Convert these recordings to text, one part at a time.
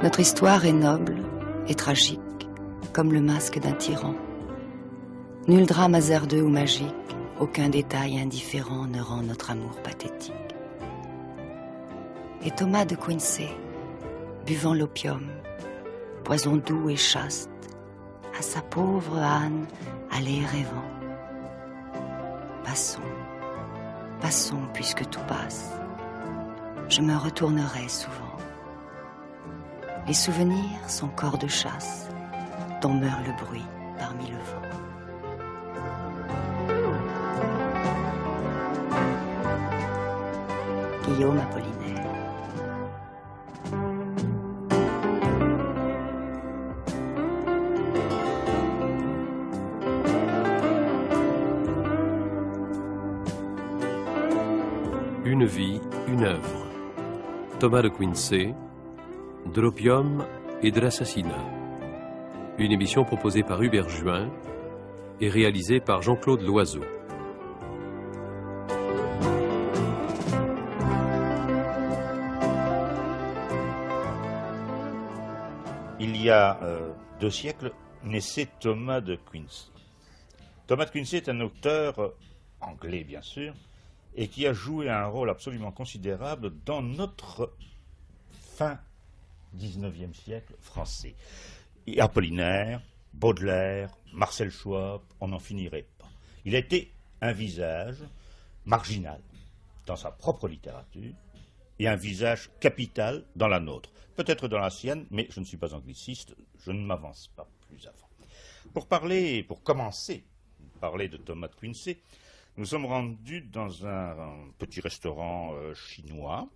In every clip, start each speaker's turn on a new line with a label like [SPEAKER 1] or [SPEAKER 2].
[SPEAKER 1] Notre histoire est noble et tragique, comme le masque d'un tyran. Nul drame hasardeux ou magique, aucun détail indifférent ne rend notre amour pathétique. Et Thomas de Quincey, buvant l'opium, poison doux et chaste, à sa pauvre Anne allait rêvant. Passons, passons puisque tout passe, je me retournerai souvent. Les souvenirs sont corps de chasse, dont meurt le bruit parmi le vent. Guillaume Apollinaire.
[SPEAKER 2] Une vie, une œuvre. Thomas de Quincey, de l'opium et de l'assassinat. Une émission proposée par Hubert Juin et réalisée par Jean-Claude Loiseau.
[SPEAKER 3] Il y a 2 siècles, naissait Thomas de Quincey. Thomas de Quincey est un auteur anglais, bien sûr, et qui a joué un rôle absolument considérable dans notre fin 19e siècle français. Et Apollinaire, Baudelaire, Marcel Schwab, on n'en finirait pas. Il a été un visage marginal dans sa propre littérature et un visage capital dans la nôtre. Peut-être dans la sienne, mais je ne suis pas angliciste, je ne m'avance pas plus avant. Pour commencer à parler de Thomas de Quincey, nous sommes rendus dans un petit restaurant chinois,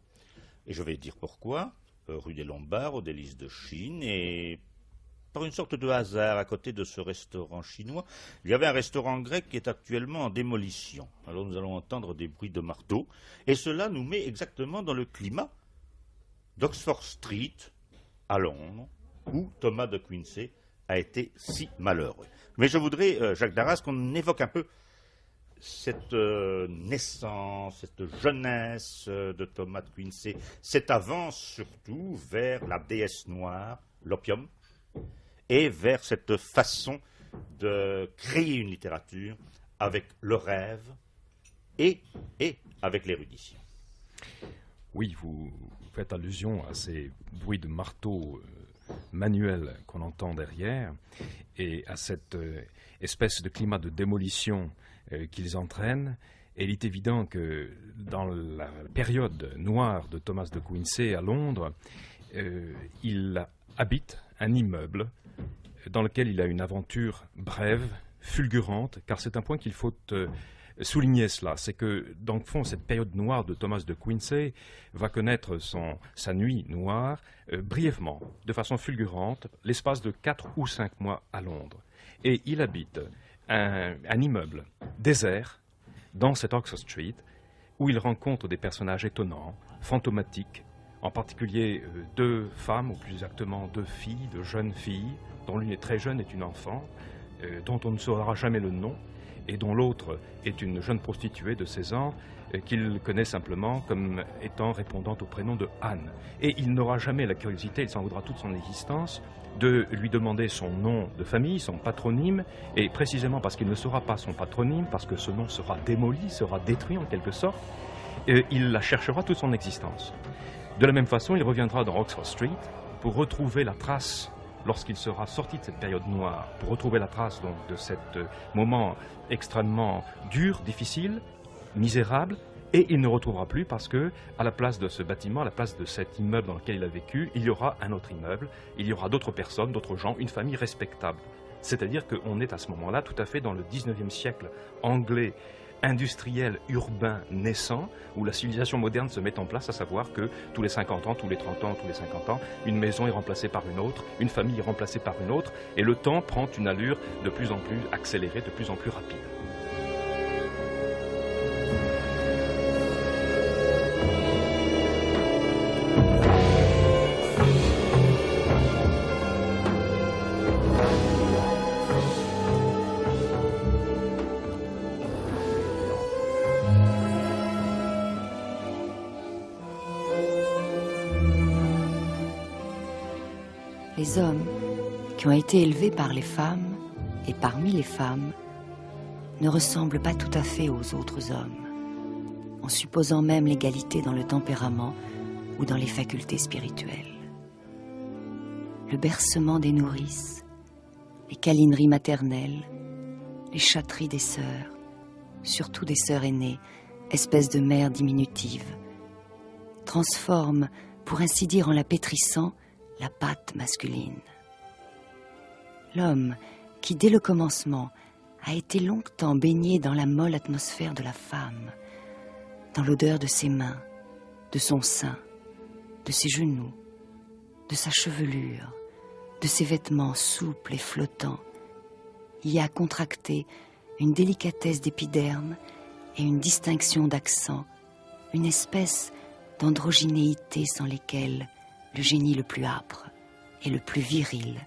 [SPEAKER 3] et je vais dire pourquoi, rue des Lombards, aux délices de Chine, et par une sorte de hasard, à côté de ce restaurant chinois, il y avait un restaurant grec qui est actuellement en démolition. Alors nous allons entendre des bruits de marteau, et cela nous met exactement dans le climat d'Oxford Street, à Londres, où Thomas de Quincey a été si malheureux. Mais je voudrais, Jacques Darras, qu'on évoque un peu cette naissance, cette jeunesse de Thomas de Quincey, cette avance surtout vers la déesse noire, l'opium, et vers cette façon de créer une littérature avec le rêve et avec l'érudition.
[SPEAKER 4] Oui, vous faites allusion à ces bruits de marteau manuels qu'on entend derrière et à cette espèce de climat de démolition qu'ils entraînent. Et il est évident que dans la période noire de Thomas de Quincey à Londres, il habite un immeuble dans lequel il a une aventure brève, fulgurante, car c'est un point qu'il faut souligner cela, c'est que dans le fond, cette période noire de Thomas de Quincey va connaître sa nuit noire brièvement, de façon fulgurante, l'espace de 4 ou 5 mois à Londres. Et il habite un immeuble désert dans cette Oxford Street où il rencontre des personnages étonnants, fantomatiques, en particulier 2 femmes, ou plus exactement 2 filles, 2 jeunes filles, dont l'une est très jeune, est une enfant, dont on ne saura jamais le nom, et dont l'autre est une jeune prostituée de 16 ans qu'il connaît simplement comme étant répondante au prénom de Anne. Et il n'aura jamais la curiosité, il s'en voudra toute son existence, de lui demander son nom de famille, son patronyme, et précisément parce qu'il ne saura pas son patronyme, parce que ce nom sera démoli, sera détruit en quelque sorte, il la cherchera toute son existence. De la même façon, il reviendra dans Oxford Street pour retrouver la trace, lorsqu'il sera sorti de cette période noire, pour retrouver la trace donc, de ce moment extrêmement dur, difficile, misérable, et il ne retrouvera plus parce que, à la place de ce bâtiment, à la place de cet immeuble dans lequel il a vécu, il y aura un autre immeuble, il y aura d'autres personnes, d'autres gens, une famille respectable. C'est-à-dire qu'on est à ce moment-là tout à fait dans le 19e siècle anglais, industriel, urbain, naissant, où la civilisation moderne se met en place, à savoir que tous les 50 ans, tous les 30 ans, tous les 50 ans, une maison est remplacée par une autre, une famille est remplacée par une autre, et le temps prend une allure de plus en plus accélérée, de plus en plus rapide.
[SPEAKER 1] Les hommes qui ont été élevés par les femmes et parmi les femmes ne ressemblent pas tout à fait aux autres hommes, en supposant même l'égalité dans le tempérament ou dans les facultés spirituelles. Le bercement des nourrices, les câlineries maternelles, les chatteries des sœurs, surtout des sœurs aînées, espèces de mères diminutives, transforment, pour ainsi dire en la pétrissant, la pâte masculine. L'homme qui, dès le commencement, a été longtemps baigné dans la molle atmosphère de la femme, dans l'odeur de ses mains, de son sein, de ses genoux, de sa chevelure, de ses vêtements souples et flottants, y a contracté une délicatesse d'épiderme et une distinction d'accent, une espèce d'androgynéité sans lesquelles le génie le plus âpre et le plus viril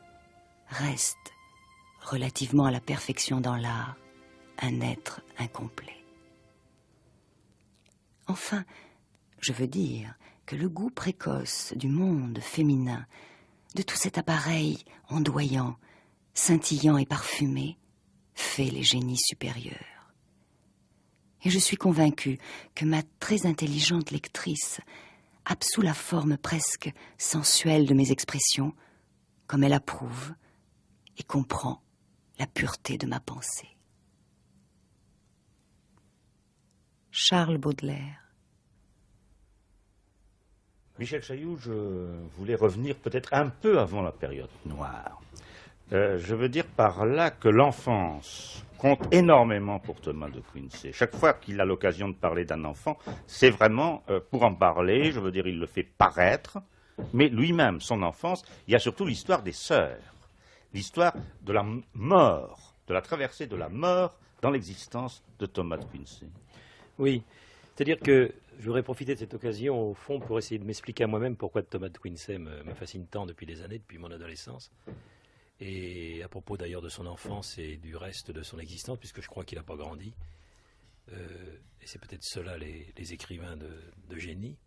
[SPEAKER 1] reste, relativement à la perfection dans l'art, un être incomplet. Enfin, je veux dire que le goût précoce du monde féminin, de tout cet appareil ondoyant, scintillant et parfumé, fait les génies supérieurs. Et je suis convaincue que ma très intelligente lectrice absout la forme presque sensuelle de mes expressions, comme elle approuve et comprend la pureté de ma pensée. Charles Baudelaire.
[SPEAKER 3] Michel Chailloux, je voulais revenir peut-être un peu avant la période noire. Je veux dire par là que l'enfance compte énormément pour Thomas de Quincey. Chaque fois qu'il a l'occasion de parler d'un enfant, c'est vraiment pour en parler, je veux dire, il le fait paraître, mais lui-même, son enfance, il y a surtout l'histoire des sœurs, l'histoire de la mort, de la traversée de la mort dans l'existence de Thomas de Quincey.
[SPEAKER 5] Oui, c'est-à-dire que je voudrais profiter de cette occasion, au fond, pour essayer de m'expliquer à moi-même pourquoi Thomas de Quincey me fascine tant depuis des années, depuis mon adolescence. Et à propos d'ailleurs de son enfance et du reste de son existence, puisque je crois qu'il n'a pas grandi. Et c'est peut-être cela les écrivains de génie.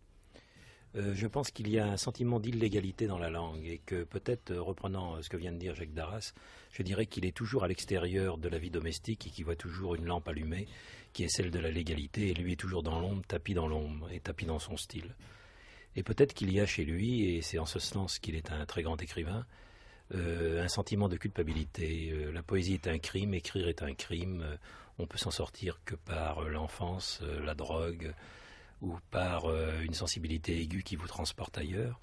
[SPEAKER 5] Je pense qu'il y a un sentiment d'illégalité dans la langue et que peut-être, reprenant ce que vient de dire Jacques Darras, je dirais qu'il est toujours à l'extérieur de la vie domestique et qu'il voit toujours une lampe allumée qui est celle de la légalité et lui est toujours dans l'ombre, tapis dans l'ombre et tapis dans son style. Et peut-être qu'il y a chez lui, et c'est en ce sens qu'il est un très grand écrivain, un sentiment de culpabilité. La poésie est un crime, écrire est un crime. On peut s'en sortir que par l'enfance, la drogue ou par une sensibilité aiguë qui vous transporte ailleurs.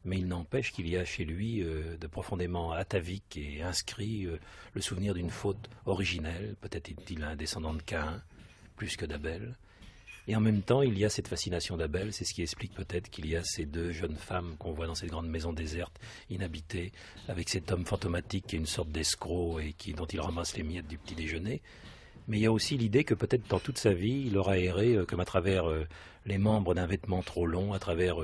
[SPEAKER 5] Mais il n'empêche qu'il y a chez lui de profondément atavique et inscrit le souvenir d'une faute originelle. Peut-être est-il un descendant de Caïn, plus que d'Abel. Et en même temps, il y a cette fascination d'Abel, c'est ce qui explique peut-être qu'il y a ces deux jeunes femmes qu'on voit dans cette grande maison déserte, inhabitée, avec cet homme fantomatique qui est une sorte d'escroc et dont il ramasse les miettes du petit déjeuner. Mais il y a aussi l'idée que peut-être dans toute sa vie, il aura erré comme à travers les membres d'un vêtement trop long, à travers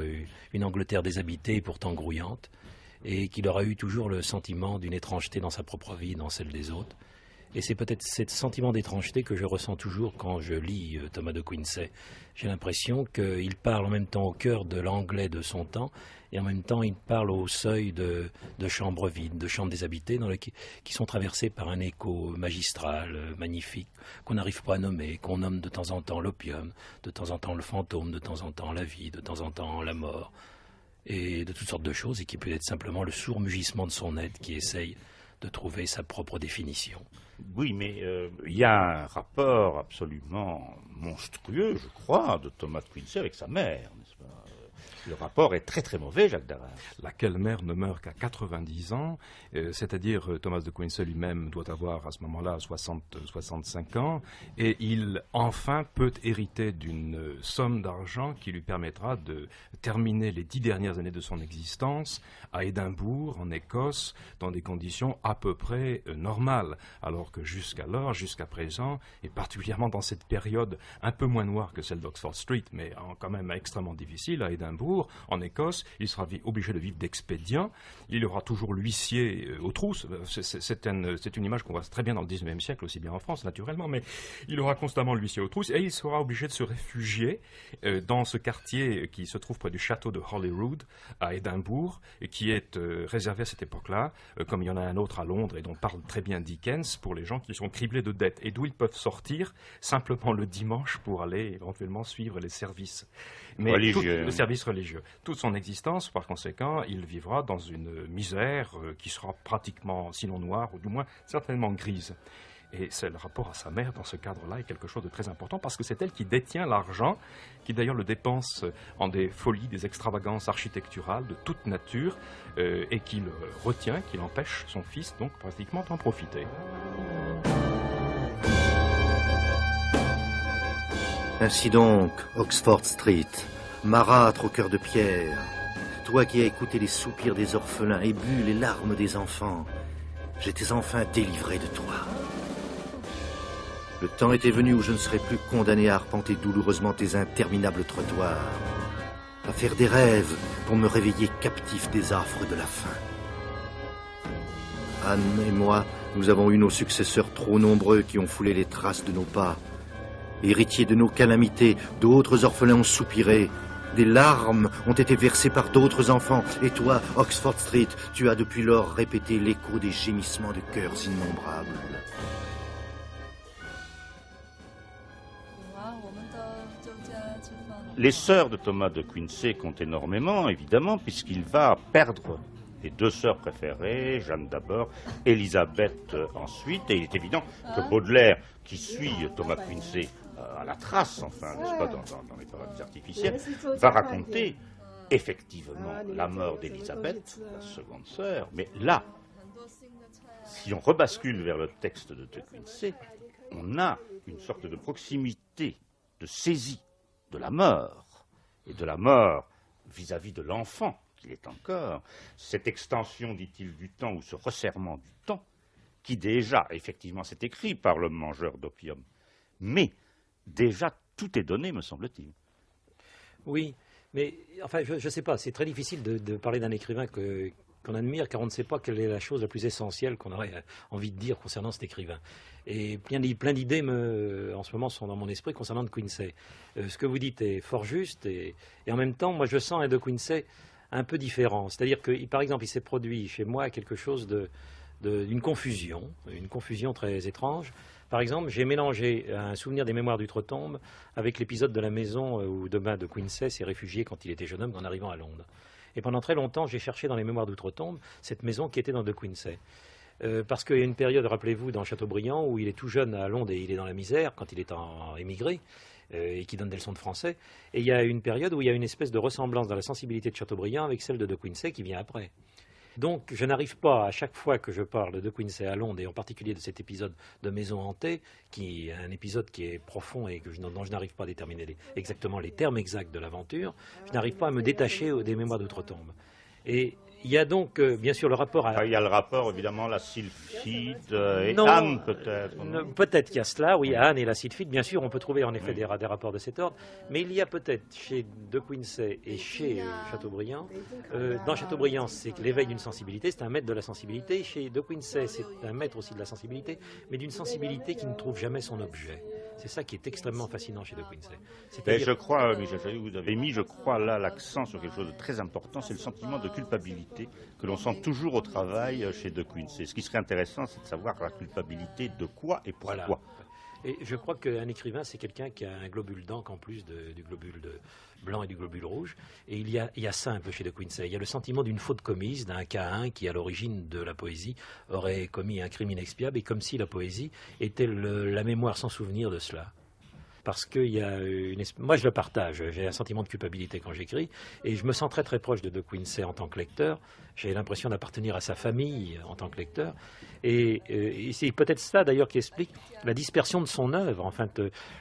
[SPEAKER 5] une Angleterre déshabitée et pourtant grouillante, et qu'il aura eu toujours le sentiment d'une étrangeté dans sa propre vie et dans celle des autres. Et c'est peut-être ce sentiment d'étrangeté que je ressens toujours quand je lis Thomas de Quincey. J'ai l'impression qu'il parle en même temps au cœur de l'anglais de son temps, et en même temps il parle au seuil de chambres vides, de chambres déshabitées, qui sont traversées par un écho magistral, magnifique, qu'on n'arrive pas à nommer, qu'on nomme de temps en temps l'opium, de temps en temps le fantôme, de temps en temps la vie, de temps en temps la mort, et de toutes sortes de choses, et qui peut être simplement le sourd mugissement de son être qui essaye de trouver sa propre définition.
[SPEAKER 3] Oui, mais il y a un rapport absolument monstrueux, je crois, de Thomas de Quincey avec sa mère, n'est-ce pas ? Le rapport est très très mauvais, Jacques Darras.
[SPEAKER 4] Laquelle mère ne meurt qu'à 90 ans, c'est-à-dire Thomas de Quincey lui-même doit avoir à ce moment-là 65 ans, et il enfin peut hériter d'une somme d'argent qui lui permettra de terminer les 10 dernières années de son existence à Édimbourg, en Écosse, dans des conditions à peu près normales, alors que jusqu'à présent, et particulièrement dans cette période un peu moins noire que celle d'Oxford Street, mais quand même extrêmement difficile à Édimbourg, Édimbourg, en Écosse. Il sera obligé de vivre d'expédients. Il y aura toujours l'huissier aux trousses. C'est une image qu'on voit très bien dans le XIXe siècle, aussi bien en France, naturellement, mais il aura constamment l'huissier aux trousses et il sera obligé de se réfugier dans ce quartier qui se trouve près du château de Holyrood, à Édimbourg, et qui est réservé à cette époque-là, comme il y en a un autre à Londres et dont parle très bien Dickens, pour les gens qui sont criblés de dettes et d'où ils peuvent sortir simplement le dimanche pour aller éventuellement suivre les services. Mais le service religieux. Toute son existence, par conséquent, il vivra dans une misère qui sera pratiquement, sinon noire, ou du moins certainement grise. Et c'est le rapport à sa mère dans ce cadre-là est quelque chose de très important parce que c'est elle qui détient l'argent, qui d'ailleurs le dépense en des folies, des extravagances architecturales de toute nature et qui le retient, qui l'empêche son fils donc pratiquement d'en profiter.
[SPEAKER 6] Ainsi donc, Oxford Street, marâtre au cœur de pierre, toi qui as écouté les soupirs des orphelins et bu les larmes des enfants, j'étais enfin délivré de toi. Le temps était venu où je ne serais plus condamné à arpenter douloureusement tes interminables trottoirs, à faire des rêves pour me réveiller captif des affres de la faim. Anne et moi, nous avons eu nos successeurs trop nombreux qui ont foulé les traces de nos pas. Héritiers de nos calamités, d'autres orphelins ont soupiré. Des larmes ont été versées par d'autres enfants. Et toi, Oxford Street, tu as depuis lors répété l'écho des gémissements de cœurs innombrables.
[SPEAKER 3] Les sœurs de Thomas de Quincey comptent énormément, évidemment, puisqu'il va perdre les deux sœurs préférées, Jeanne d'abord, Élisabeth ensuite, et il est évident que Baudelaire, qui suit Thomas de Quincey à la trace, enfin, n'est-ce pas, dans les paradis artificiels, va raconter effectivement la mort d'Élisabeth, la seconde sœur, mais là, si on rebascule vers le texte de Quincey, on a une sorte de proximité, de saisie de la mort, et de la mort vis-à-vis de l'enfant qu'il est encore, cette extension, dit-il, du temps, ou ce resserrement du temps, qui déjà, effectivement, s'est écrit par le mangeur d'opium, mais déjà tout est donné, me semble-t-il.
[SPEAKER 5] Oui, mais enfin, je ne sais pas, c'est très difficile de parler d'un écrivain qu'on admire, car on ne sait pas quelle est la chose la plus essentielle qu'on aurait envie de dire concernant cet écrivain. Et plein d'idées, en ce moment, sont dans mon esprit concernant De Quincey. Ce que vous dites est fort juste, et en même temps, moi, je sens un De Quincey un peu différent. C'est-à-dire que, par exemple, il s'est produit chez moi quelque chose d'une confusion, une confusion très étrange. Par exemple, j'ai mélangé un souvenir des Mémoires d'Outre-Tombe avec l'épisode de la maison où Thomas de Quincey s'est réfugié quand il était jeune homme en arrivant à Londres. Et pendant très longtemps, j'ai cherché dans les Mémoires d'Outre-Tombe cette maison qui était dans De Quincey. Parce qu'il y a une période, rappelez-vous, dans Chateaubriand, où il est tout jeune à Londres et il est dans la misère, quand il est émigré, et qui donne des leçons de français. Et il y a une période où il y a une espèce de ressemblance dans la sensibilité de Chateaubriand avec celle de Quincey qui vient après. Donc, je n'arrive pas, à chaque fois que je parle de Quincey à Londres, et en particulier de cet épisode de Maison hantée, qui est un épisode qui est profond et dont je n'arrive pas à déterminer exactement les termes exacts de l'aventure, je n'arrive pas à me détacher des Mémoires d'Outre-Tombe. Et il y a donc, bien sûr, le rapport à...
[SPEAKER 3] Il y a le rapport, évidemment, la sylphide et Anne, peut-être.
[SPEAKER 5] Peut-être qu'il y a cela, oui, Anne et la sylphide. Bien sûr, on peut trouver en effet des rapports de cet ordre. Mais il y a peut-être chez De Quincey et chez Chateaubriand, dans Chateaubriand, c'est l'éveil d'une sensibilité, c'est un maître de la sensibilité. Chez De Quincey, c'est un maître aussi de la sensibilité, mais d'une sensibilité qui ne trouve jamais son objet. C'est ça qui est extrêmement fascinant chez De Quincey.
[SPEAKER 3] Et je crois, Michel Chailloux, vous avez mis, je crois, là, l'accent sur quelque chose de très important, c'est le sentiment de culpabilité que l'on sent toujours au travail chez De Quincey. Ce qui serait intéressant, c'est de savoir la culpabilité de quoi et pourquoi. Voilà.
[SPEAKER 5] Et je crois qu'un écrivain, c'est quelqu'un qui a un globule d'encre en plus du globule blanc et du globule rouge. Et il y a ça un peu chez De Quincey. Il y a le sentiment d'une faute commise, d'un Caïn qui, à l'origine de la poésie, aurait commis un crime inexpiable, et comme si la poésie était la mémoire sans souvenir de cela. Parce qu'il y a moi, je le partage. J'ai un sentiment de culpabilité quand j'écris, et je me sens très très proche de Quincey en tant que lecteur. J'ai l'impression d'appartenir à sa famille en tant que lecteur, et c'est peut-être ça d'ailleurs qui explique la dispersion de son œuvre, enfin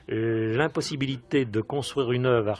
[SPEAKER 5] l'impossibilité de construire une œuvre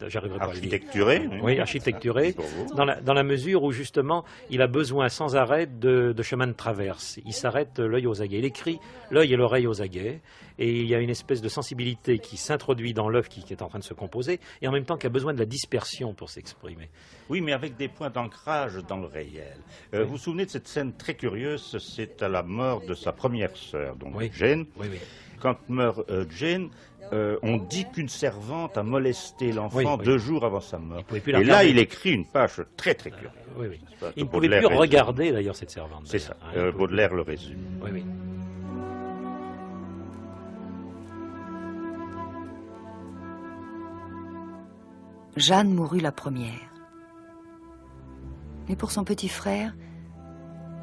[SPEAKER 5] j'arriverai pas à le dire.
[SPEAKER 3] Architecturé.
[SPEAKER 5] Oui, architecturé,
[SPEAKER 3] Pour vous.
[SPEAKER 5] dans la mesure où justement il a besoin sans arrêt de chemins de traverse. Il s'arrête l'œil aux aguets. Il écrit l'œil et l'oreille aux aguets, et il y a une espèce de sensibilité qui s'introduit dans l'œuvre qui est en train de se composer, et en même temps qui a besoin de la dispersion pour s'exprimer.
[SPEAKER 3] Oui, mais avec des points d'ancrage dans le réel. Vous vous souvenez de cette scène très curieuse, c'est à la mort de sa première sœur, donc
[SPEAKER 5] Oui.
[SPEAKER 3] Jane.
[SPEAKER 5] Oui, oui.
[SPEAKER 3] Quand meurt Jane, on dit qu'une servante a molesté l'enfant
[SPEAKER 5] Oui, oui.
[SPEAKER 3] 2 jours avant sa mort.
[SPEAKER 5] Il pouvait plus la
[SPEAKER 3] Et là,
[SPEAKER 5] regarder.
[SPEAKER 3] il écrit une page très très curieuse.
[SPEAKER 5] Oui, oui.
[SPEAKER 3] Pas que
[SPEAKER 5] Il ne pouvait plus
[SPEAKER 3] Baudelaire résume.
[SPEAKER 5] regarder d'ailleurs cette servante.
[SPEAKER 3] C'est ça,
[SPEAKER 5] d'ailleurs, hein.
[SPEAKER 3] Baudelaire le résume.
[SPEAKER 5] Oui, oui.
[SPEAKER 1] Jeanne mourut la première. Mais pour son petit frère,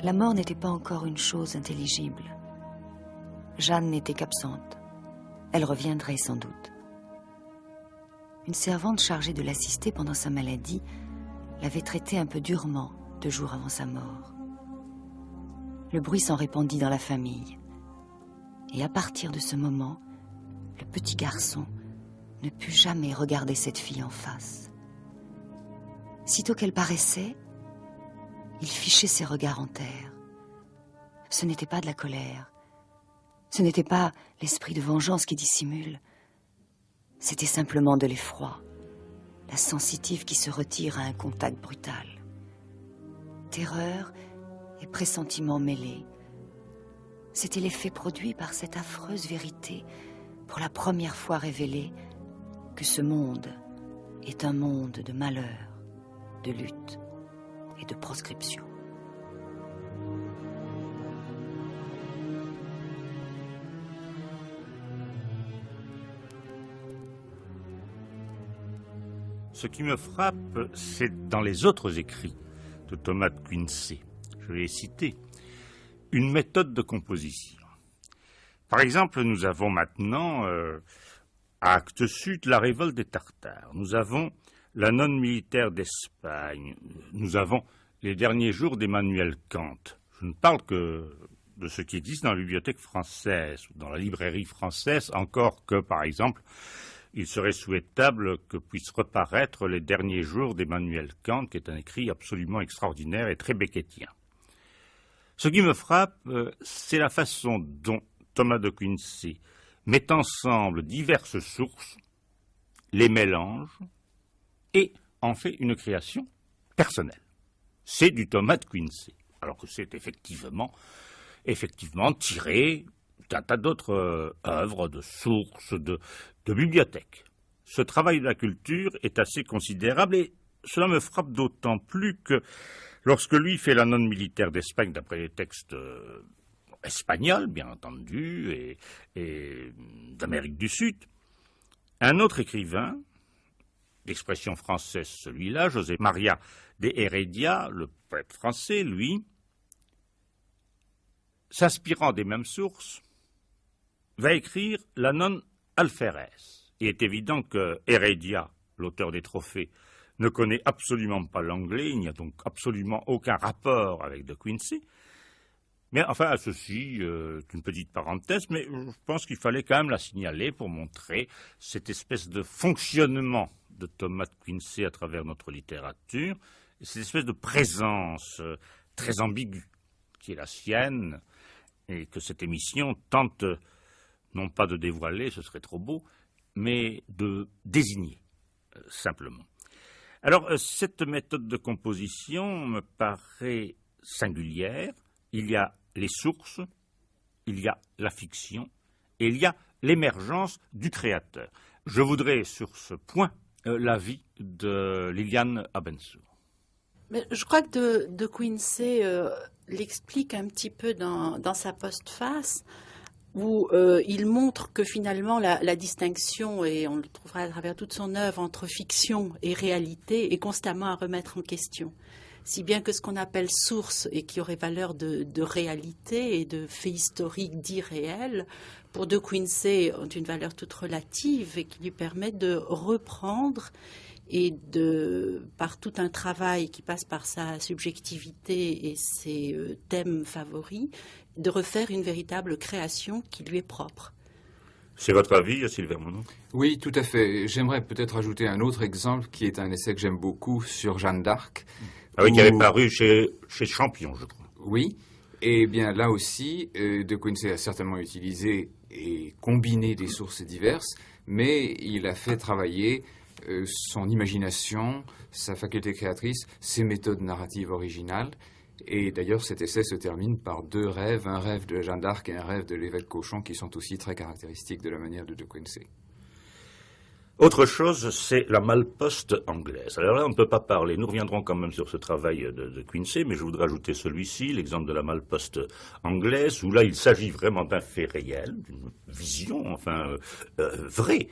[SPEAKER 1] la mort n'était pas encore une chose intelligible. Jeanne n'était qu'absente. Elle reviendrait sans doute. Une servante chargée de l'assister pendant sa maladie l'avait traité un peu durement 2 jours avant sa mort. Le bruit s'en répandit dans la famille. Et à partir de ce moment, le petit garçon ne put jamais regarder cette fille en face. Sitôt qu'elle paraissait, il fichait ses regards en terre. Ce n'était pas de la colère. Ce n'était pas l'esprit de vengeance qui dissimule. C'était simplement de l'effroi, la sensitive qui se retire à un contact brutal. Terreur et pressentiment mêlés. C'était l'effet produit par cette affreuse vérité, pour la première fois révélée, que ce monde est un monde de malheur, de lutte et de proscription.
[SPEAKER 3] Ce qui me frappe, c'est dans les autres écrits de Thomas de Quincey. Je l'ai cité. Une méthode de composition. Par exemple, nous avons maintenant, à Actes Sud, la révolte des Tartares. Nous avons la nonne militaire d'Espagne. Nous avons les derniers jours d'Emmanuel Kant. Je ne parle que de ce qui existe dans la bibliothèque française ou dans la librairie française, encore que, par exemple, il serait souhaitable que puissent reparaître les derniers jours d'Emmanuel Kant, qui est un écrit absolument extraordinaire et très beckettien. Ce qui me frappe, c'est la façon dont Thomas de Quincey met ensemble diverses sources, les mélange et en fait une création personnelle. C'est du Thomas de Quincey, alors que c'est effectivement tiré d'un tas d'autres œuvres, de sources, de bibliothèques. Ce travail de la culture est assez considérable et cela me frappe d'autant plus que lorsque lui fait la nonne militaire d'Espagne d'après les textes espagnols, bien entendu, et d'Amérique du Sud, un autre écrivain, d'expression française celui-là, José María de Heredia, le poète français, lui, s'inspirant des mêmes sources, va écrire la nonne Alferez. Il est évident que Heredia, l'auteur des trophées, ne connaît absolument pas l'anglais, il n'y a donc absolument aucun rapport avec de Quincey. Mais enfin, ceci est une petite parenthèse, mais je pense qu'il fallait quand même la signaler pour montrer cette espèce de fonctionnement de Thomas de Quincey à travers notre littérature, et cette espèce de présence très ambiguë qui est la sienne, et que cette émission tente non pas de dévoiler, ce serait trop beau, mais de désigner, simplement. Alors, cette méthode de composition me paraît singulière. Il y a les sources, il y a la fiction, et il y a l'émergence du créateur. Je voudrais, sur ce point, l'avis de Liliane Abensour.
[SPEAKER 7] Mais je crois que de Quincey l'explique un petit peu dans sa postface, où il montre que finalement la distinction, et on le trouvera à travers toute son œuvre, entre fiction et réalité est constamment à remettre en question. Si bien que ce qu'on appelle source et qui aurait valeur de réalité et de fait historique dit réel, pour de Quincey ont une valeur toute relative et qui lui permet de reprendre et par tout un travail qui passe par sa subjectivité et ses thèmes favoris, de refaire une véritable création qui lui est propre.
[SPEAKER 3] C'est votre avis, Sylvain Monod?
[SPEAKER 8] Oui, tout à fait. J'aimerais peut-être ajouter un autre exemple qui est un essai que j'aime beaucoup sur Jeanne d'Arc.
[SPEAKER 3] Ah oui, qui avait paru chez Champion, je crois.
[SPEAKER 8] Oui, et bien là aussi, De Quincey a certainement utilisé et combiné des sources diverses, mais il a fait travailler son imagination, sa faculté créatrice, ses méthodes narratives originales. Et d'ailleurs, cet essai se termine par deux rêves, un rêve de Jeanne d'Arc et un rêve de l'évêque Cauchon, qui sont aussi très caractéristiques de la manière de Quincey.
[SPEAKER 3] Autre chose, c'est la malposte anglaise. Alors là, on ne peut pas parler. Nous reviendrons quand même sur ce travail de Quincey, mais je voudrais ajouter celui-ci, l'exemple de la malposte anglaise, où là, il s'agit vraiment d'un fait réel, d'une vision, enfin, vraie.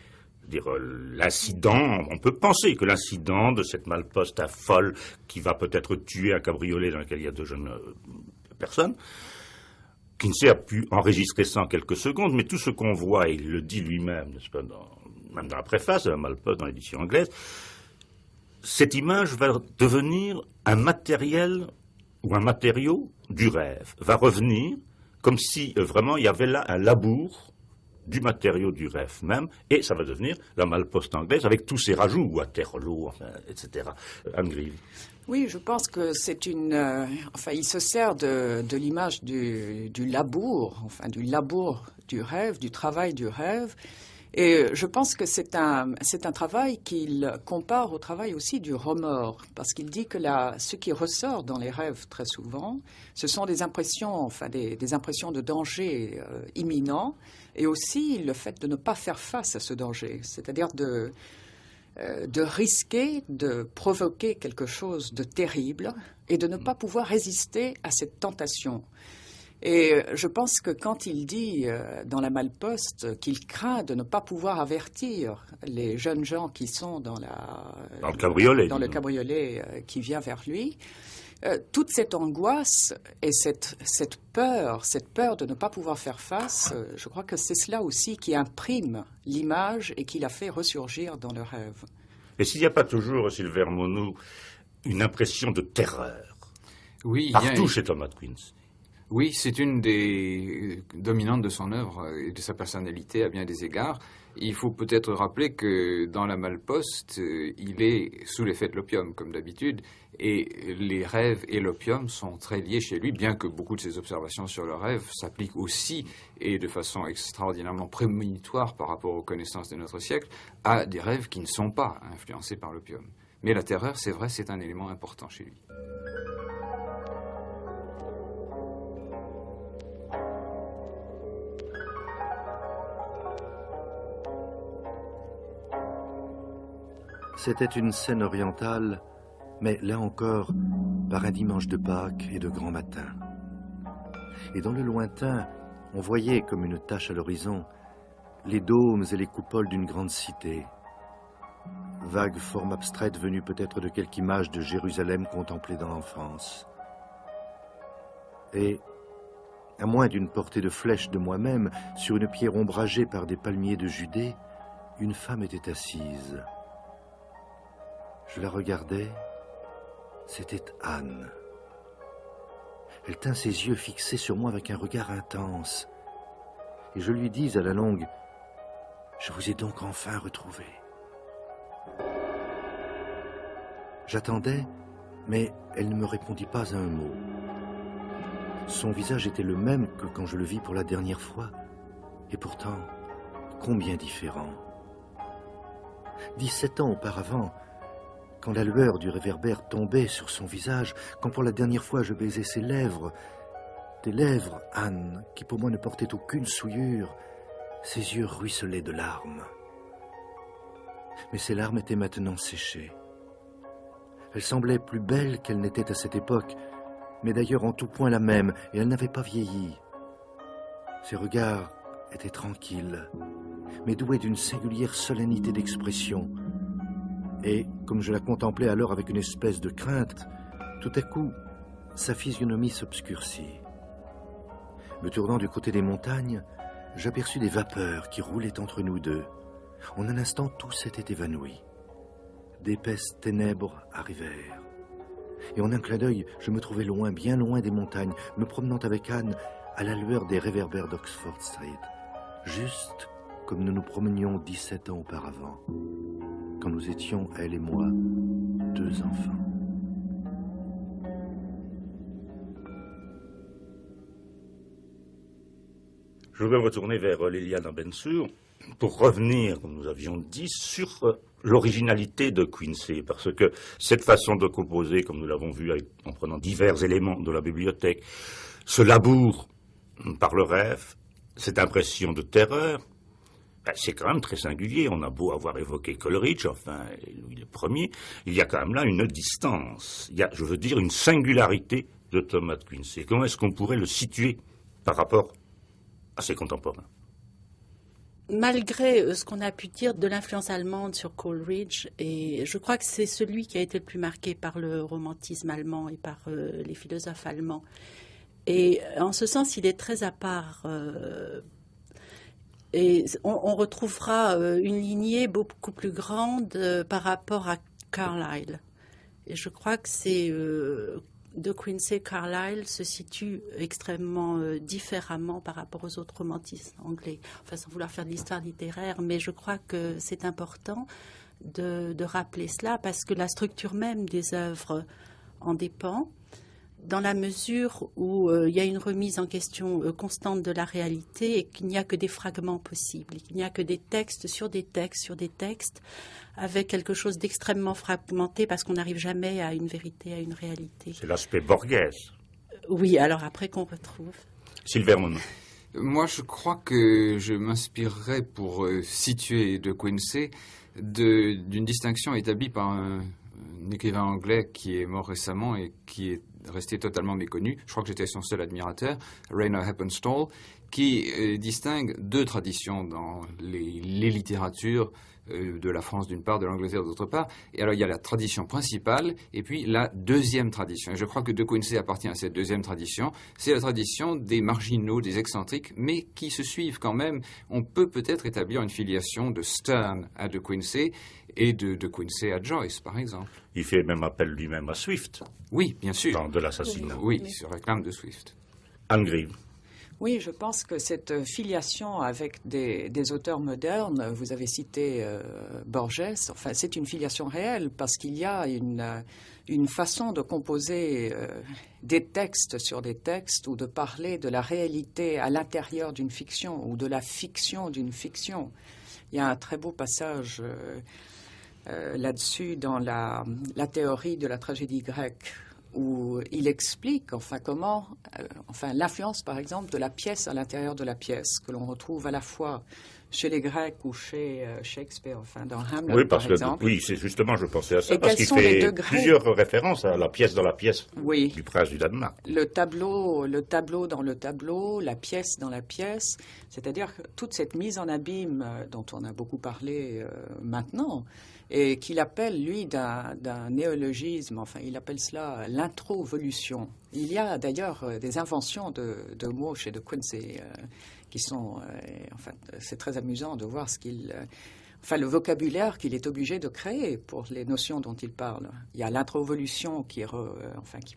[SPEAKER 3] Dire l'incident, on peut penser que l'incident de cette malposte à folle qui va peut-être tuer un cabriolet dans lequel il y a deux jeunes personnes, Quincey a pu enregistrer ça en quelques secondes, mais tout ce qu'on voit, et il le dit lui-même, n'est-ce pas, même dans la préface de la malposte dans l'édition anglaise, cette image va devenir un matériel ou un matériau du rêve, va revenir comme si vraiment il y avait là un labour du matériau du rêve même, et ça va devenir la malposte anglaise avec tous ses rajouts, Waterloo, enfin, etc. Anne Grieve.
[SPEAKER 9] Oui, je pense que c'est une... enfin, il se sert de l'image du labour, enfin, du labour du rêve, du travail du rêve. Et je pense que c'est un travail qu'il compare au travail aussi du remords, parce qu'il dit que ce qui ressort dans les rêves très souvent, ce sont des impressions, enfin des impressions de danger imminent, et aussi le fait de ne pas faire face à ce danger, c'est-à-dire de risquer de provoquer quelque chose de terrible et de ne pas pouvoir résister à cette tentation. Et je pense que quand il dit dans la malposte qu'il craint de ne pas pouvoir avertir les jeunes gens qui sont dans le cabriolet qui vient vers lui, toute cette angoisse et cette peur de ne pas pouvoir faire face, je crois que c'est cela aussi qui imprime l'image et qui la fait ressurgir dans le rêve.
[SPEAKER 3] Et s'il n'y a pas toujours, Sylvain Monod, une impression de terreur partout chez Thomas Quincey?
[SPEAKER 8] Oui, c'est une des dominantes de son œuvre et de sa personnalité à bien des égards. Il faut peut-être rappeler que dans la malposte, il est sous l'effet de l'opium, comme d'habitude, et les rêves et l'opium sont très liés chez lui, bien que beaucoup de ses observations sur le rêve s'appliquent aussi, et de façon extraordinairement prémonitoire par rapport aux connaissances de notre siècle, à des rêves qui ne sont pas influencés par l'opium. Mais la terreur, c'est vrai, c'est un élément important chez lui.
[SPEAKER 6] C'était une scène orientale, mais là encore, par un dimanche de Pâques et de grand matin. Et dans le lointain, on voyait comme une tache à l'horizon les dômes et les coupoles d'une grande cité. Vague forme abstraite venue peut-être de quelque image de Jérusalem contemplée dans l'enfance. Et, à moins d'une portée de flèche de moi-même, sur une pierre ombragée par des palmiers de Judée, une femme était assise. Je la regardais, c'était Anne. Elle tint ses yeux fixés sur moi avec un regard intense. Et je lui dis à la longue, « Je vous ai donc enfin retrouvé. » J'attendais, mais elle ne me répondit pas un mot. Son visage était le même que quand je le vis pour la dernière fois, et pourtant, combien différent. 17 ans auparavant, quand la lueur du réverbère tombait sur son visage, quand pour la dernière fois je baisais ses lèvres, des lèvres, Anne, qui pour moi ne portaient aucune souillure, ses yeux ruisselaient de larmes. Mais ces larmes étaient maintenant séchées. Elle semblait plus belle qu'elle n'était à cette époque, mais d'ailleurs en tout point la même, et elle n'avait pas vieilli. Ses regards étaient tranquilles, mais doués d'une singulière solennité d'expression. Et, comme je la contemplais alors avec une espèce de crainte, tout à coup, sa physionomie s'obscurcit. Me tournant du côté des montagnes, j'aperçus des vapeurs qui roulaient entre nous deux. En un instant, tout s'était évanoui. D'épaisses ténèbres arrivèrent. Et en un clin d'œil, je me trouvais loin, bien loin des montagnes, me promenant avec Anne à la lueur des réverbères d'Oxford Street, juste comme nous nous promenions 17 ans auparavant, quand nous étions, elle et moi, 2 enfants.
[SPEAKER 3] Je voudrais me retourner vers Liliana Bensour pour revenir, comme nous avions dit, sur l'originalité de Quincy, parce que cette façon de composer, comme nous l'avons vu en prenant divers éléments de la bibliothèque, ce labour par le rêve, cette impression de terreur, c'est quand même très singulier. On a beau avoir évoqué Coleridge, enfin, Louis Ier, il y a quand même là une distance. Il y a, je veux dire, une singularité de Thomas de Quincey. Comment est-ce qu'on pourrait le situer par rapport à ses contemporains?
[SPEAKER 7] Malgré ce qu'on a pu dire de l'influence allemande sur Coleridge, et je crois que c'est celui qui a été le plus marqué par le romantisme allemand et par les philosophes allemands. Et en ce sens, il est très à part. Et on retrouvera une lignée beaucoup plus grande par rapport à Carlyle. Et je crois que c'est de Quincey, Carlyle se situe extrêmement différemment par rapport aux autres romantistes anglais. Enfin, sans vouloir faire de l'histoire littéraire, mais je crois que c'est important de rappeler cela parce que la structure même des œuvres en dépend, dans la mesure où il y a une remise en question constante de la réalité et qu'il n'y a que des fragments possibles, qu'il n'y a que des textes sur des textes sur des textes, avec quelque chose d'extrêmement fragmenté parce qu'on n'arrive jamais à une vérité, à une réalité.
[SPEAKER 3] C'est l'aspect Borghese.
[SPEAKER 7] Oui, alors après qu'on retrouve.
[SPEAKER 3] Sylvain Monod.
[SPEAKER 8] Moi, je crois que je m'inspirerais pour situer de Quincey d'une distinction établie par un écrivain anglais qui est mort récemment et qui est resté totalement méconnu. Je crois que j'étais son seul admirateur, Rainer Heppenstall, qui distingue 2 traditions dans les littératures de la France d'une part, de l'Angleterre d'autre part. Et alors il y a la tradition principale et puis la deuxième tradition. Et je crois que de Quincey appartient à cette deuxième tradition. C'est la tradition des marginaux, des excentriques, mais qui se suivent quand même. On peut peut-être établir une filiation de Sterne à de Quincey et de Quincey à Joyce, par exemple.
[SPEAKER 3] Il fait même appel lui-même à Swift.
[SPEAKER 8] Oui, bien sûr.
[SPEAKER 3] Dans De l'assassinat.
[SPEAKER 8] Oui, il se réclame de Swift.
[SPEAKER 3] Anne Grieve.
[SPEAKER 9] Oui, je pense que cette filiation avec des auteurs modernes, vous avez cité Borges, enfin c'est une filiation réelle parce qu'il y a une façon de composer des textes sur des textes ou de parler de la réalité à l'intérieur d'une fiction ou de la fiction d'une fiction. Il y a un très beau passage là-dessus dans la théorie de la tragédie grecque, où il explique comment l'influence par exemple de la pièce à l'intérieur de la pièce que l'on retrouve à la fois chez les Grecs ou chez Shakespeare, dans Hamlet
[SPEAKER 3] oui, parce
[SPEAKER 9] par exemple.
[SPEAKER 3] Oui, c'est justement, je pensais à ça,
[SPEAKER 9] et
[SPEAKER 3] parce qu'il fait plusieurs références à la pièce dans la pièce du prince du Danemark.
[SPEAKER 9] Le tableau dans le tableau, la pièce dans la pièce, c'est-à-dire que toute cette mise en abîme dont on a beaucoup parlé maintenant, et qu'il appelle, lui, d'un néologisme, il appelle cela l'introvolution. Il y a d'ailleurs des inventions de mots chez de Quincey qui sont... c'est très amusant de voir le vocabulaire qu'il est obligé de créer pour les notions dont il parle. Il y a l'introvolution qui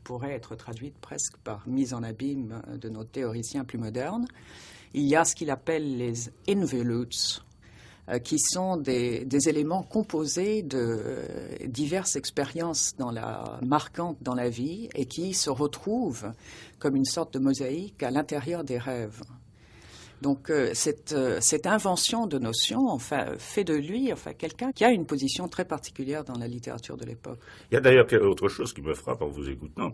[SPEAKER 9] pourrait être traduite presque par mise en abîme de nos théoriciens plus modernes. Il y a ce qu'il appelle les involutes, qui sont des éléments composés de diverses expériences marquantes dans la vie et qui se retrouvent comme une sorte de mosaïque à l'intérieur des rêves. Donc cette invention de notions fait de lui quelqu'un qui a une position très particulière dans la littérature de l'époque.
[SPEAKER 3] Il y a d'ailleurs autre chose qui me frappe en vous écoutant,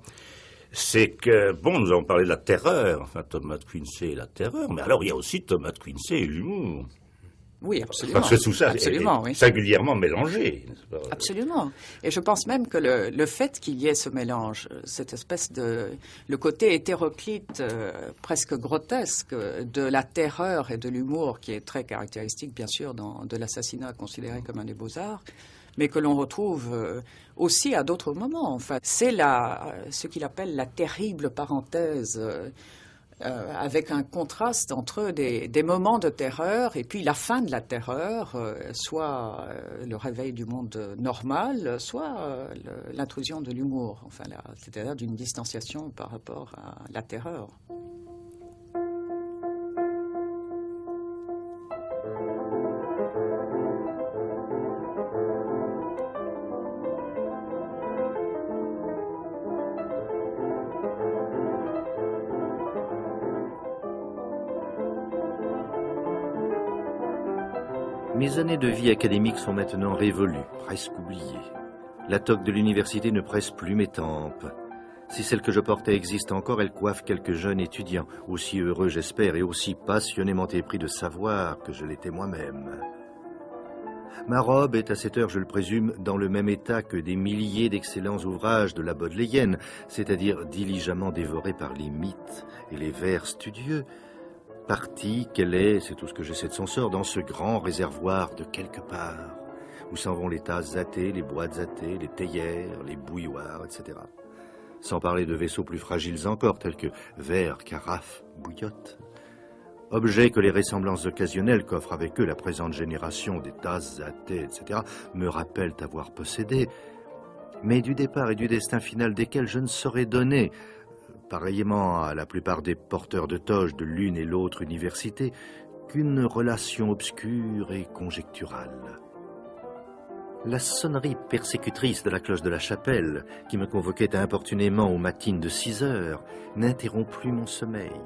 [SPEAKER 3] c'est que, nous avons parlé de la terreur, Thomas de Quincey et la terreur, mais alors il y a aussi Thomas de Quincey et l'humour.
[SPEAKER 9] Oui, absolument.
[SPEAKER 3] Parce que tout ça est singulièrement mélangé.
[SPEAKER 9] Absolument. Et je pense même que le fait qu'il y ait ce mélange, cette espèce le côté hétéroclite, presque grotesque, de la terreur et de l'humour, qui est très caractéristique, bien sûr, de l'assassinat considéré comme un des beaux-arts, mais que l'on retrouve aussi à d'autres moments. C'est ce qu'il appelle la terrible parenthèse, avec un contraste entre des moments de terreur et puis la fin de la terreur, soit le réveil du monde normal, soit l'intrusion de l'humour, c'est-à-dire d'une distanciation par rapport à la terreur.
[SPEAKER 6] Mes années de vie académique sont maintenant révolues, presque oubliées. La toque de l'université ne presse plus mes tempes. Si celle que je portais existe encore, elle coiffe quelques jeunes étudiants, aussi heureux j'espère et aussi passionnément épris de savoir que je l'étais moi-même. Ma robe est à cette heure, je le présume, dans le même état que des milliers d'excellents ouvrages de la Bodléienne, c'est-à-dire diligemment dévorés par les mythes et les vers studieux. Partie qu'elle est, c'est tout ce que je sais de son sort, dans ce grand réservoir de quelque part, où s'en vont les tasses athées, les boîtes athées, les théières, les bouilloires, etc. Sans parler de vaisseaux plus fragiles encore, tels que verres, carafes, bouillottes. Objets que les ressemblances occasionnelles qu'offre avec eux la présente génération des tasses athées, etc., me rappellent avoir possédé, mais du départ et du destin final desquels je ne saurais donner, pareillement à la plupart des porteurs de toges de l'une et l'autre université, qu'une relation obscure et conjecturale. La sonnerie persécutrice de la cloche de la chapelle, qui me convoquait importunément aux matines de 6 heures, n'interrompt plus mon sommeil.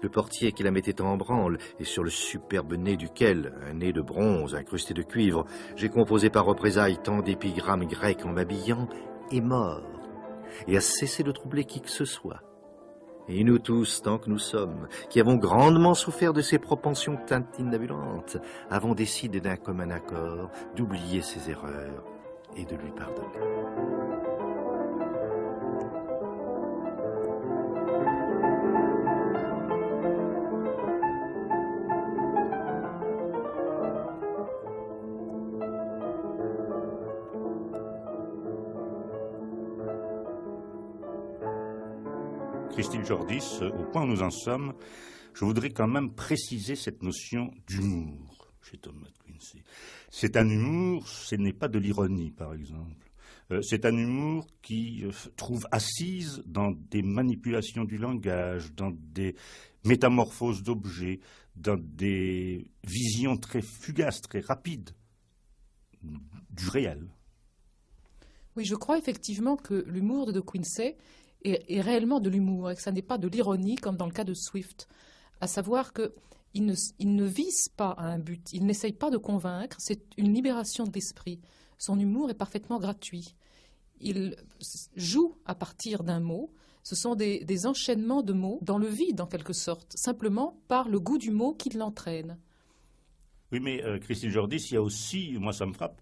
[SPEAKER 6] Le portier qui la mettait en branle, et sur le superbe nez duquel, un nez de bronze incrusté de cuivre, j'ai composé par représailles tant d'épigrammes grecs en m'habillant, est mort, et a cessé de troubler qui que ce soit. Et nous tous, tant que nous sommes, qui avons grandement souffert de ses propensions tintinabulantes, avons décidé d'un commun accord d'oublier ses erreurs et de lui pardonner.
[SPEAKER 3] Christine Jordis, au point où nous en sommes, je voudrais quand même préciser cette notion d'humour chez Thomas de Quincey. C'est un humour, ce n'est pas de l'ironie, par exemple. C'est un humour qui trouve assise dans des manipulations du langage, dans des métamorphoses d'objets, dans des visions très fugaces, très rapides du réel.
[SPEAKER 10] Oui, je crois effectivement que l'humour de Quincey est réellement de l'humour et que ça n'est pas de l'ironie comme dans le cas de Swift. À savoir qu'il ne vise pas à un but, il n'essaye pas de convaincre, c'est une libération de l'esprit. Son humour est parfaitement gratuit. Il joue à partir d'un mot, ce sont des enchaînements de mots dans le vide en quelque sorte, simplement par le goût du mot qui l'entraîne.
[SPEAKER 3] Oui, mais Christine Jordis, il y a aussi, moi ça me frappe,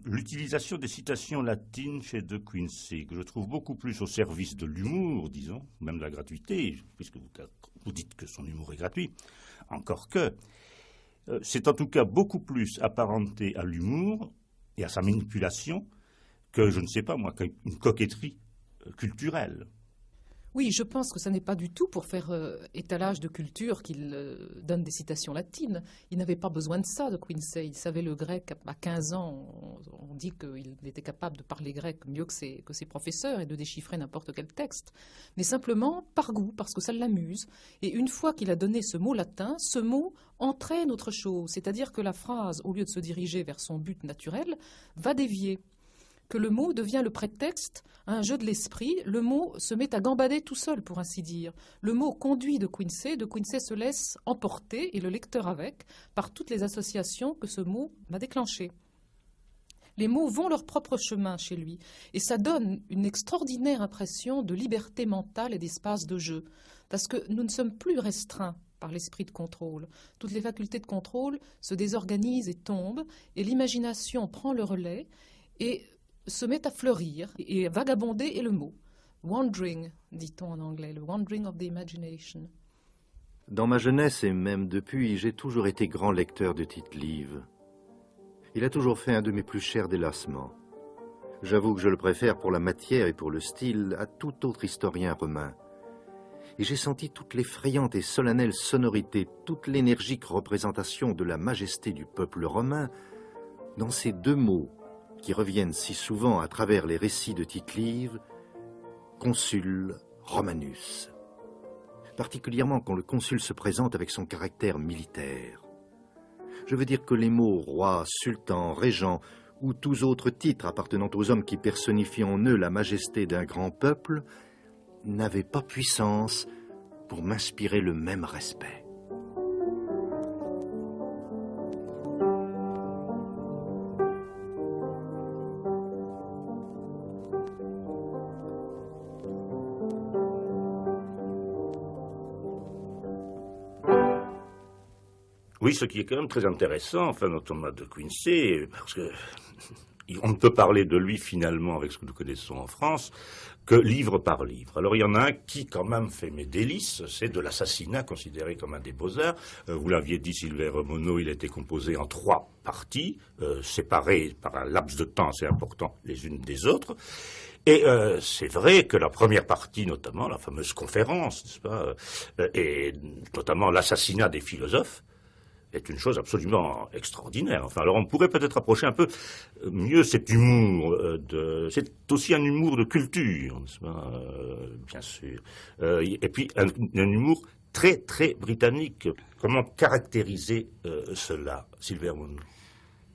[SPEAKER 3] l'utilisation des citations latines chez De Quincey, que je trouve beaucoup plus au service de l'humour, disons, même de la gratuité, puisque vous dites que son humour est gratuit, encore que c'est en tout cas beaucoup plus apparenté à l'humour et à sa manipulation que, je ne sais pas moi, qu'une coquetterie culturelle.
[SPEAKER 10] Oui, je pense que ce n'est pas du tout pour faire étalage de culture qu'il donne des citations latines. Il n'avait pas besoin de ça, de Quincey. Il savait le grec à 15 ans. On dit qu'il était capable de parler grec mieux que ses professeurs et de déchiffrer n'importe quel texte. Mais simplement par goût, parce que ça l'amuse. Et une fois qu'il a donné ce mot latin, ce mot entraîne autre chose. C'est-à-dire que la phrase, au lieu de se diriger vers son but naturel, va dévier. Que le mot devient le prétexte à un jeu de l'esprit, le mot se met à gambader tout seul, pour ainsi dire. Le mot conduit de Quincey se laisse emporter, et le lecteur avec, par toutes les associations que ce mot va déclencher. Les mots vont leur propre chemin chez lui, et ça donne une extraordinaire impression de liberté mentale et d'espace de jeu, parce que nous ne sommes plus restreints par l'esprit de contrôle. Toutes les facultés de contrôle se désorganisent et tombent, et l'imagination prend le relais, et se met à fleurir, et vagabonder est le mot. Wandering, dit-on en anglais, le wandering of the imagination.
[SPEAKER 6] Dans ma jeunesse et même depuis, j'ai toujours été grand lecteur de Tite-Live. Il a toujours fait un de mes plus chers délassements. J'avoue que je le préfère pour la matière et pour le style à tout autre historien romain. Et j'ai senti toute l'effrayante et solennelle sonorité, toute l'énergique représentation de la majesté du peuple romain dans ces deux mots qui reviennent si souvent à travers les récits de Tite-Live, consul Romanus. Particulièrement quand le consul se présente avec son caractère militaire. Je veux dire que les mots roi, sultan, régent ou tous autres titres appartenant aux hommes qui personnifient en eux la majesté d'un grand peuple n'avaient pas puissance pour m'inspirer le même respect.
[SPEAKER 3] Oui, ce qui est quand même très intéressant, enfin, dans Thomas de Quincey, parce que on ne peut parler de lui finalement avec ce que nous connaissons en France que livre par livre. Alors il y en a un qui quand même fait mes délices, c'est de l'assassinat considéré comme un des beaux-arts. Vous l'aviez dit, Sylvain Remonod, il a été composé en 3 parties, séparées par un laps de temps assez important les unes des autres. Et c'est vrai que la première partie, notamment la fameuse conférence, n'est-ce pas, et notamment l'assassinat des philosophes, est une chose absolument extraordinaire. Enfin, alors on pourrait peut-être approcher un peu mieux cet humour c'est aussi un humour de culture, n'est-ce pas, bien sûr. Et puis un humour très très britannique. Comment caractériser cela, Sylvain Remonod?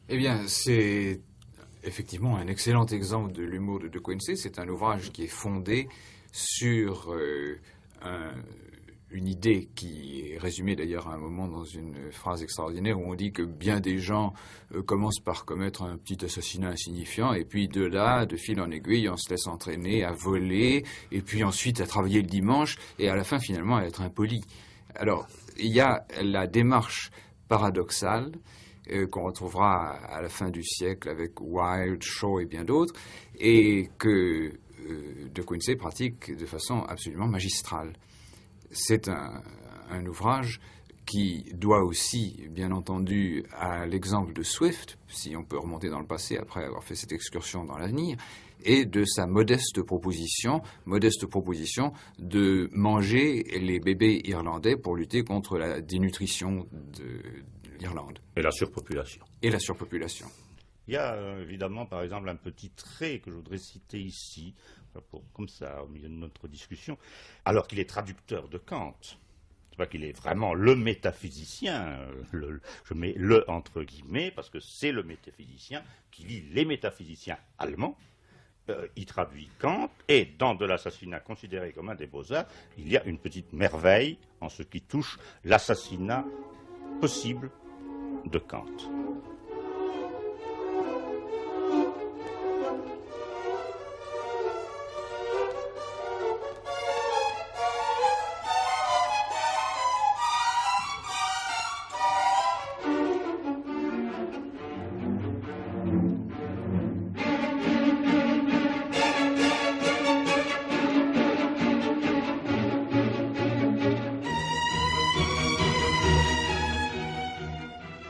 [SPEAKER 8] Eh bien, c'est effectivement un excellent exemple de l'humour de Quincey. C'est un ouvrage qui est fondé sur une idée qui est résumée d'ailleurs à un moment dans une phrase extraordinaire où on dit que bien des gens commencent par commettre un petit assassinat insignifiant et puis de là, de fil en aiguille, on se laisse entraîner à voler et puis ensuite à travailler le dimanche et à la fin finalement à être impoli. Alors, il y a la démarche paradoxale qu'on retrouvera à la fin du siècle avec Wilde, Shaw et bien d'autres et que de Quincey pratique de façon absolument magistrale. C'est un ouvrage qui doit aussi, bien entendu, à l'exemple de Swift, si on peut remonter dans le passé après avoir fait cette excursion dans l'avenir, et de sa modeste proposition de manger les bébés irlandais pour lutter contre la dénutrition de l'Irlande.
[SPEAKER 3] Et la surpopulation.
[SPEAKER 8] Et la surpopulation.
[SPEAKER 3] Il y a évidemment, par exemple, un petit trait que je voudrais citer ici, comme ça, au milieu de notre discussion, alors qu'il est traducteur de Kant. C'est pas qu'il est vraiment le métaphysicien, je mets le entre guillemets, parce que c'est le métaphysicien qui lit les métaphysiciens allemands. Il traduit Kant, et dans de l'assassinat considéré comme un des beaux-arts, il y a une petite merveille en ce qui touche l'assassinat possible de Kant.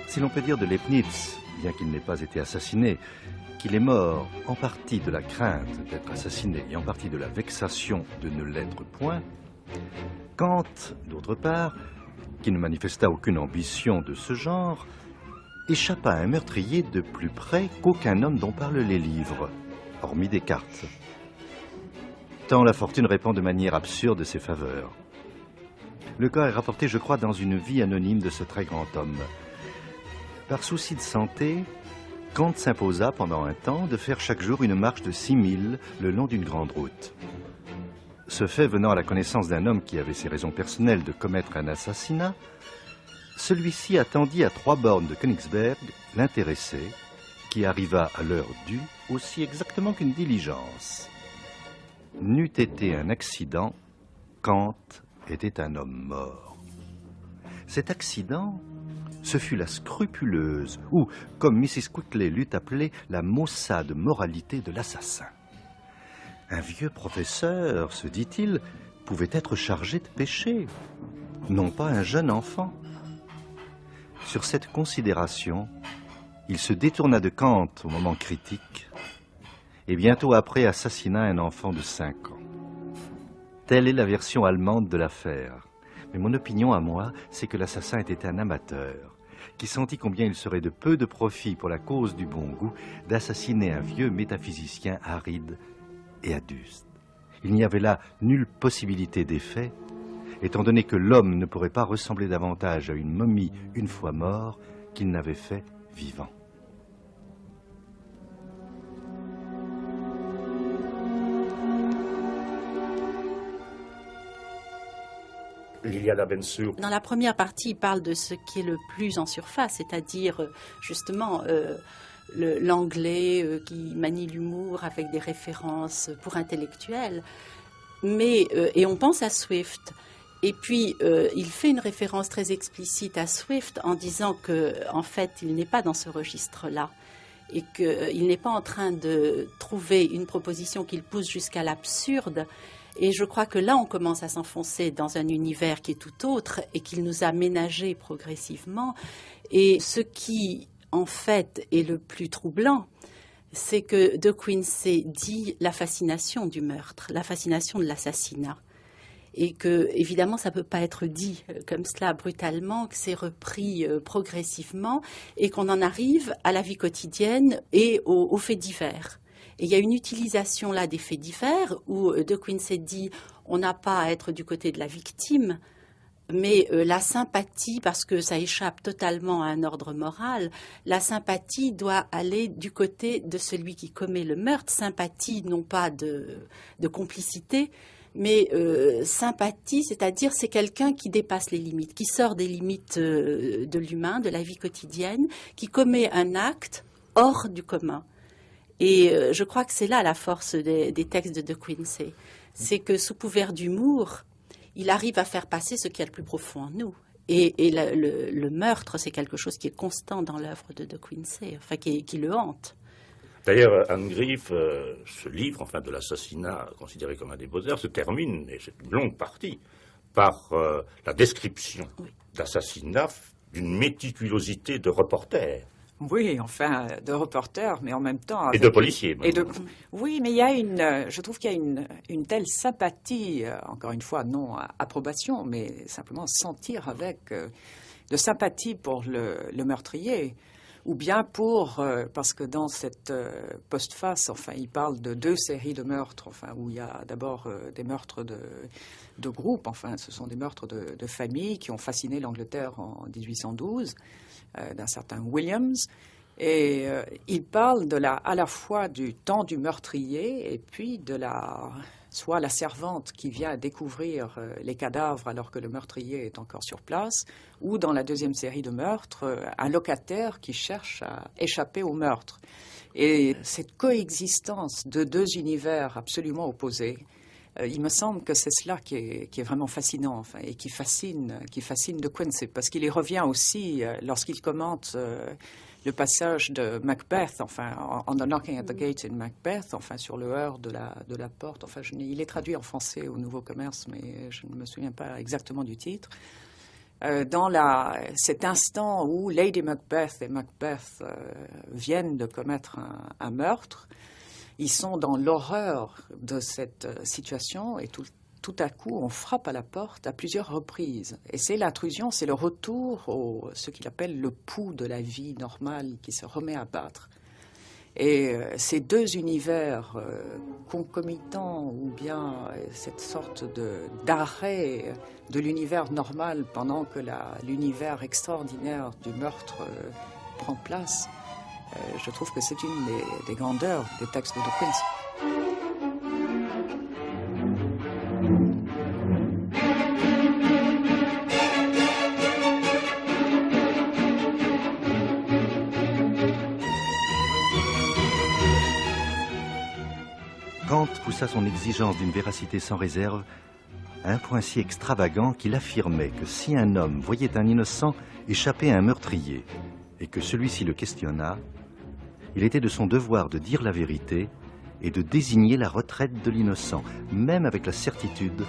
[SPEAKER 6] Si l'on peut dire de Leibniz, bien qu'il n'ait pas été assassiné, qu'il est mort en partie de la crainte d'être assassiné et en partie de la vexation de ne l'être point, Kant, d'autre part, qui ne manifesta aucune ambition de ce genre, échappa à un meurtrier de plus près qu'aucun homme dont parlent les livres, hormis Descartes. Tant la fortune répand de manière absurde ses faveurs. Le cas est rapporté, je crois, dans une vie anonyme de ce très grand homme. Par souci de santé, Kant s'imposa pendant un temps de faire chaque jour une marche de 6000 le long d'une grande route. Ce fait venant à la connaissance d'un homme qui avait ses raisons personnelles de commettre un assassinat, celui-ci attendit à 3 bornes de Königsberg l'intéressé, qui arriva à l'heure due aussi exactement qu'une diligence. N'eût été un accident, Kant était un homme mort. Cet accident, ce fut la scrupuleuse, ou, comme Mrs. Quickly l'eût appelé, la maussade moralité de l'assassin. Un vieux professeur, se dit-il, pouvait être chargé de péché, non pas un jeune enfant. Sur cette considération, il se détourna de Kant au moment critique, et bientôt après assassina un enfant de 5 ans. Telle est la version allemande de l'affaire. Mais mon opinion à moi, c'est que l'assassin était un amateur, qui sentit combien il serait de peu de profit pour la cause du bon goût d'assassiner un vieux métaphysicien aride et aduste. Il n'y avait là nulle possibilité d'effet, étant donné que l'homme ne pourrait pas ressembler davantage à une momie une fois mort qu'il n'avait fait vivant.
[SPEAKER 3] Liliana Bensour.
[SPEAKER 7] Dans la première partie, il parle de ce qui est le plus en surface, c'est-à-dire justement l'anglais qui manie l'humour avec des références pour intellectuels. Mais, et on pense à Swift. Et puis, il fait une référence très explicite à Swift en disant qu'en fait, il n'est pas dans ce registre-là et qu'il n'est pas en train de trouver une proposition qu'il pousse jusqu'à l'absurde. Et je crois que là, on commence à s'enfoncer dans un univers qui est tout autre et qu'il nous a ménagé progressivement. Et ce qui, en fait, est le plus troublant, c'est que De Quincey dit la fascination du meurtre, la fascination de l'assassinat. Et que, évidemment, ça ne peut pas être dit comme cela brutalement, que c'est repris progressivement et qu'on en arrive à la vie quotidienne et aux faits divers. Et il y a une utilisation là des faits divers où De Quincey dit on n'a pas à être du côté de la victime, mais la sympathie, parce que ça échappe totalement à un ordre moral, la sympathie doit aller du côté de celui qui commet le meurtre, sympathie non pas de complicité, mais sympathie, c'est-à-dire c'est quelqu'un qui dépasse les limites, qui sort des limites de l'humain, de la vie quotidienne, qui commet un acte hors du commun. Et je crois que c'est là la force des textes de De Quincey. C'est que sous couvert d'humour, il arrive à faire passer ce qui est le plus profond en nous. Et le meurtre, c'est quelque chose qui est constant dans l'œuvre de De Quincey, enfin qui le hante.
[SPEAKER 3] D'ailleurs, Anne Griffe, ce livre, enfin de l'assassinat considéré comme un des beaux-arts, se termine, et c'est une longue partie, par la description d'assassinat d'une méticulosité de reporter.
[SPEAKER 9] Oui, enfin, de reporter, mais en même temps...
[SPEAKER 3] Et de policier.
[SPEAKER 9] Oui, mais il y a je trouve qu'il y a une telle sympathie, encore une fois, non approbation, mais simplement sentir avec de sympathie pour le meurtrier. Ou bien parce que dans cette postface, enfin, il parle de 2 séries de meurtres, enfin, où il y a d'abord des meurtres de groupe, enfin, ce sont des meurtres de famille qui ont fasciné l'Angleterre en 1812, d'un certain Williams. Et il parle à la fois du temps du meurtrier et puis soit la servante qui vient découvrir les cadavres alors que le meurtrier est encore sur place, ou dans la 2e série de meurtres, un locataire qui cherche à échapper au meurtre. Et cette coexistence de 2 univers absolument opposés, il me semble que c'est cela qui est vraiment fascinant, enfin, et qui fascine De Quincey, parce qu'il y revient aussi lorsqu'il commente le passage de Macbeth, enfin, on the knocking at the gate in Macbeth, enfin, sur le heurt de la porte. Enfin, il est traduit en français au Nouveau Commerce, mais je ne me souviens pas exactement du titre. Dans cet instant où Lady Macbeth et Macbeth viennent de commettre un meurtre, ils sont dans l'horreur de cette situation et tout à coup, on frappe à la porte à plusieurs reprises. Et c'est l'intrusion, c'est le retour ce qu'il appelle le pouls de la vie normale qui se remet à battre. Et ces 2 univers concomitants, ou bien cette sorte d'arrêt de l'univers normal pendant que l'univers extraordinaire du meurtre prend place, je trouve que c'est une des grandeurs des textes de Quincey.
[SPEAKER 6] Kant poussa son exigence d'une véracité sans réserve à un point si extravagant qu'il affirmait que si un homme voyait un innocent échapper à un meurtrier et que celui-ci le questionna, il était de son devoir de dire la vérité et de désigner la retraite de l'innocent, même avec la certitude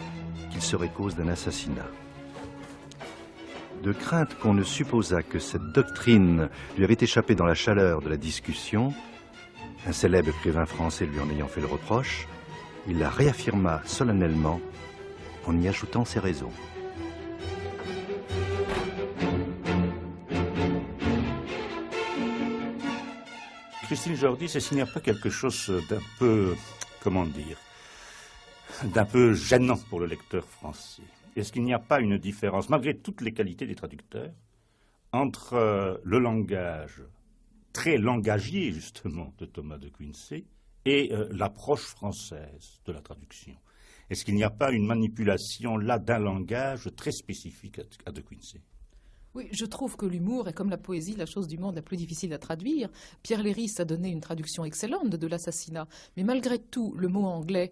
[SPEAKER 6] qu'il serait cause d'un assassinat. De crainte qu'on ne supposât que cette doctrine lui avait échappé dans la chaleur de la discussion, un célèbre écrivain français lui en ayant fait le reproche, il la réaffirma solennellement en y ajoutant ses raisons.
[SPEAKER 3] Christine Jordi, c'est s'il n'y a pas quelque chose d'un peu, d'un peu gênant pour le lecteur français. Est-ce qu'il n'y a pas une différence, malgré toutes les qualités des traducteurs, entre le langage très langagier, justement, de Thomas de Quincey et l'approche française de la traduction? Est-ce qu'il n'y a pas une manipulation, là, d'un langage très spécifique à de Quincey?
[SPEAKER 10] Oui, je trouve que l'humour est comme la poésie, la chose du monde la plus difficile à traduire. Pierre Léris a donné une traduction excellente de l'assassinat, mais malgré tout, le mot anglais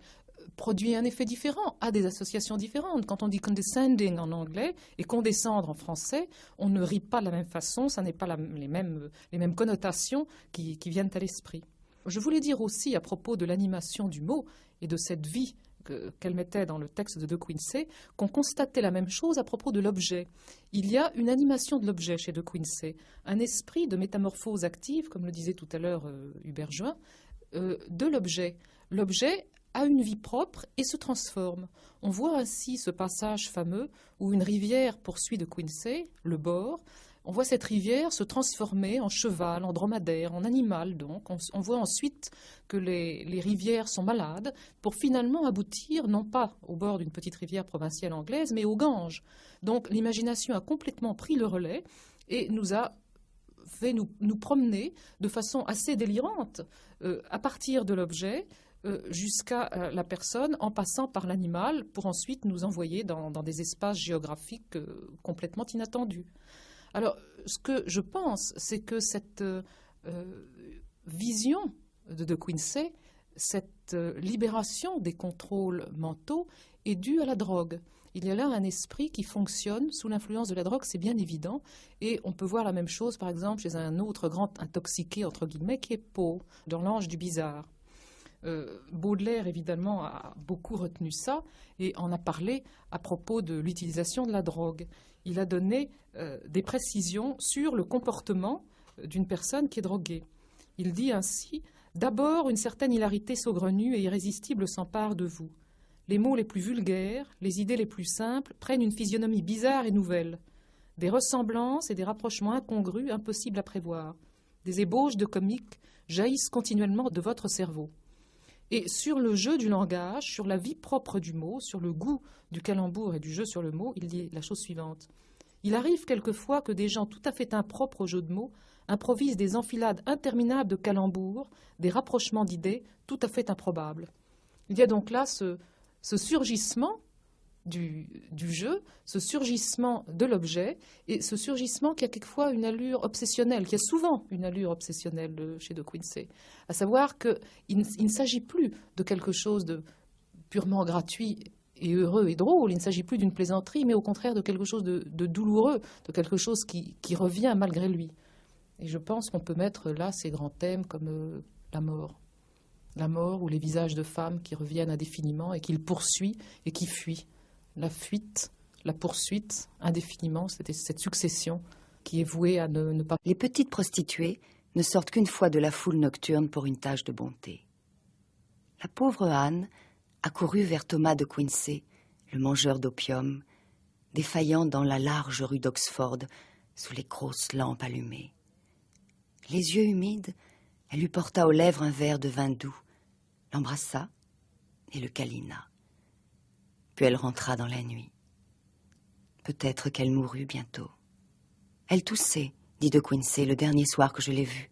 [SPEAKER 10] produit un effet différent, a des associations différentes. Quand on dit condescending en anglais et condescendre en français, on ne rit pas de la même façon, ça n'est pas les mêmes connotations qui viennent à l'esprit. Je voulais dire aussi à propos de l'animation du mot et de cette vie qu'elle mettait dans le texte de Quincy, qu'on constatait la même chose à propos de l'objet. Il y a une animation de l'objet chez De Quincy, un esprit de métamorphose active, comme le disait tout à l'heure Hubert Juin, de l'objet. L'objet a une vie propre et se transforme. On voit ainsi ce passage fameux où une rivière poursuit De Quincy, le bord. On voit cette rivière se transformer en cheval, en dromadaire, en animal donc. On voit ensuite que les rivières sont malades pour finalement aboutir non pas au bord d'une petite rivière provinciale anglaise, mais au Gange. Donc l'imagination a complètement pris le relais et nous a fait nous promener de façon assez délirante à partir de l'objet jusqu'à la personne en passant par l'animal pour ensuite nous envoyer dans des espaces géographiques complètement inattendus. Alors, ce que je pense, c'est que cette vision de Quincy, cette libération des contrôles mentaux est due à la drogue. Il y a là un esprit qui fonctionne sous l'influence de la drogue, c'est bien évident, et on peut voir la même chose, par exemple, chez un autre grand intoxiqué, entre guillemets, qui est Poe, dans L'Ange du Bizarre. Baudelaire, évidemment, a beaucoup retenu ça et en a parlé à propos de l'utilisation de la drogue. Il a donné des précisions sur le comportement d'une personne qui est droguée. Il dit ainsi « D'abord, une certaine hilarité saugrenue et irrésistible s'empare de vous. Les mots les plus vulgaires, les idées les plus simples prennent une physionomie bizarre et nouvelle. Des ressemblances et des rapprochements incongrus, impossibles à prévoir. Des ébauches de comique jaillissent continuellement de votre cerveau. Et sur le jeu du langage, sur la vie propre du mot, sur le goût du calembour et du jeu sur le mot, il dit la chose suivante. Il arrive quelquefois que des gens tout à fait impropres au jeu de mots improvisent des enfilades interminables de calembours, des rapprochements d'idées tout à fait improbables. Il y a donc là ce surgissement du jeu, ce surgissement de l'objet, et ce surgissement qui a quelquefois une allure obsessionnelle, qui a souvent une allure obsessionnelle chez De Quincy, à savoir qu'il ne s'agit plus de quelque chose de purement gratuit et heureux et drôle, il ne s'agit plus d'une plaisanterie, mais au contraire de quelque chose de douloureux, de quelque chose qui revient malgré lui. Et je pense qu'on peut mettre là ces grands thèmes comme la mort ou les visages de femmes qui reviennent indéfiniment et qu'il poursuit et qui fuit. La fuite, la poursuite, indéfiniment, c'était cette succession qui est vouée à ne pas...
[SPEAKER 1] Les petites prostituées ne sortent qu'une fois de la foule nocturne pour une tâche de bonté. La pauvre Anne accourut vers Thomas de Quincy, le mangeur d'opium, défaillant dans la large rue d'Oxford, sous les grosses lampes allumées. Les yeux humides, elle lui porta aux lèvres un verre de vin doux, l'embrassa et le câlina. Puis elle rentra dans la nuit. Peut-être qu'elle mourut bientôt. Elle toussait, dit De Quincy, le dernier soir que je l'ai vue.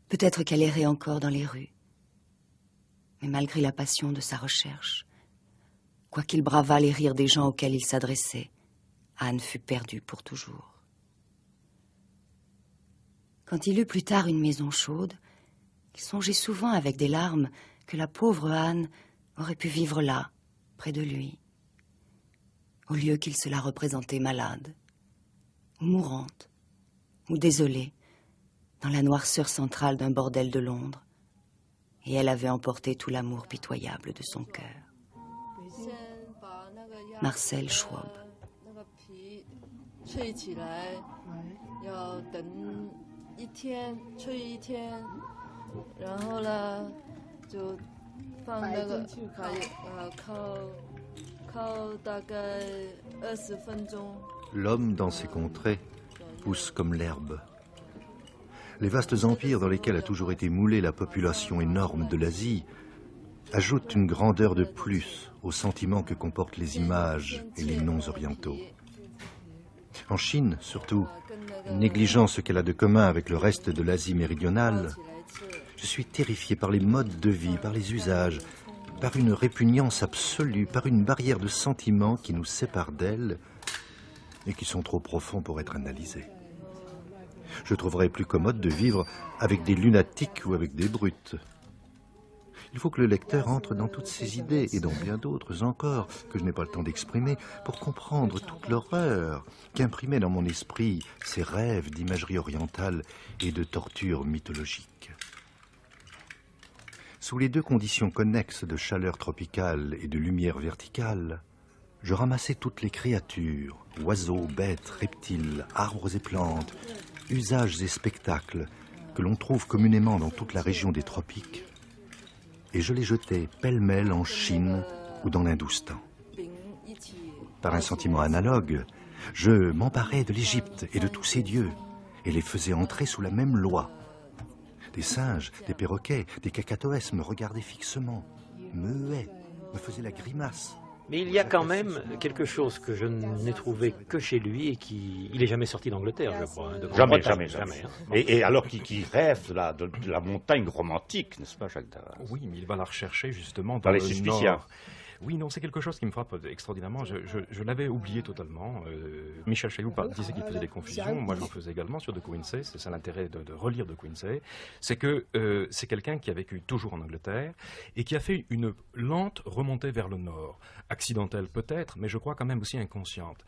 [SPEAKER 1] Peut-être qu'elle errait encore dans les rues. Mais malgré la passion de sa recherche, quoiqu'il bravât les rires des gens auxquels il s'adressait, Anne fut perdue pour toujours. Quand il eut plus tard une maison chaude, il songeait souvent avec des larmes que la pauvre Anne aurait pu vivre là, près de lui, au lieu qu'il se la représentait malade, ou mourante, ou désolée, dans la noirceur centrale d'un bordel de Londres, et elle avait emporté tout l'amour pitoyable de son cœur. Marcel Schwab.
[SPEAKER 6] L'homme dans ces contrées pousse comme l'herbe. Les vastes empires dans lesquels a toujours été moulée la population énorme de l'Asie ajoutent une grandeur de plus aux sentiments que comportent les images et les noms orientaux. En Chine, surtout, négligeant ce qu'elle a de commun avec le reste de l'Asie méridionale, je suis terrifié par les modes de vie, par les usages, par une répugnance absolue, par une barrière de sentiments qui nous séparent d'elle et qui sont trop profonds pour être analysés. Je trouverais plus commode de vivre avec des lunatiques ou avec des brutes. Il faut que le lecteur entre dans toutes ces idées, et dans bien d'autres encore, que je n'ai pas le temps d'exprimer, pour comprendre toute l'horreur qu'imprimaient dans mon esprit ces rêves d'imagerie orientale et de torture mythologique. Sous les deux conditions connexes de chaleur tropicale et de lumière verticale, je ramassais toutes les créatures, oiseaux, bêtes, reptiles, arbres et plantes, usages et spectacles que l'on trouve communément dans toute la région des tropiques, et je les jetais pêle-mêle en Chine ou dans l'Hindoustan. Par un sentiment analogue, je m'emparais de l'Égypte et de tous ses dieux, et les faisais entrer sous la même loi. Des singes, des perroquets, des cacatoès me regardaient fixement, me huaient, me faisaient la grimace.
[SPEAKER 5] Mais il y a quand même quelque chose que je n'ai trouvé que chez lui et qui... Il n'est jamais sorti d'Angleterre, je crois. Hein,
[SPEAKER 3] Jamais.
[SPEAKER 5] Hein.
[SPEAKER 3] Et alors qu'il rêve de la montagne romantique, n'est-ce pas, Jacques Darras?
[SPEAKER 4] Oui, mais il va la rechercher justement
[SPEAKER 3] dans
[SPEAKER 4] le
[SPEAKER 3] les Suspiciens.
[SPEAKER 4] Nord. Oui, non, c'est quelque chose qui me frappe extraordinairement. Je l'avais oublié totalement. Michel Chailloux disait qu'il faisait des confusions. Moi, j'en faisais également sur De Quincey. C'est ça l'intérêt de relire De Quincey. C'est que c'est quelqu'un qui a vécu toujours en Angleterre et qui a fait une lente remontée vers le nord. Accidentelle peut-être, mais je crois quand même aussi inconsciente.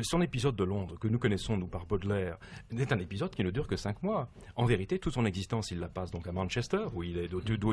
[SPEAKER 4] Son épisode de Londres, que nous connaissons, nous, par Baudelaire, n'est un épisode qui ne dure que 5 mois. En vérité, toute son existence, il la passe donc à Manchester, d'où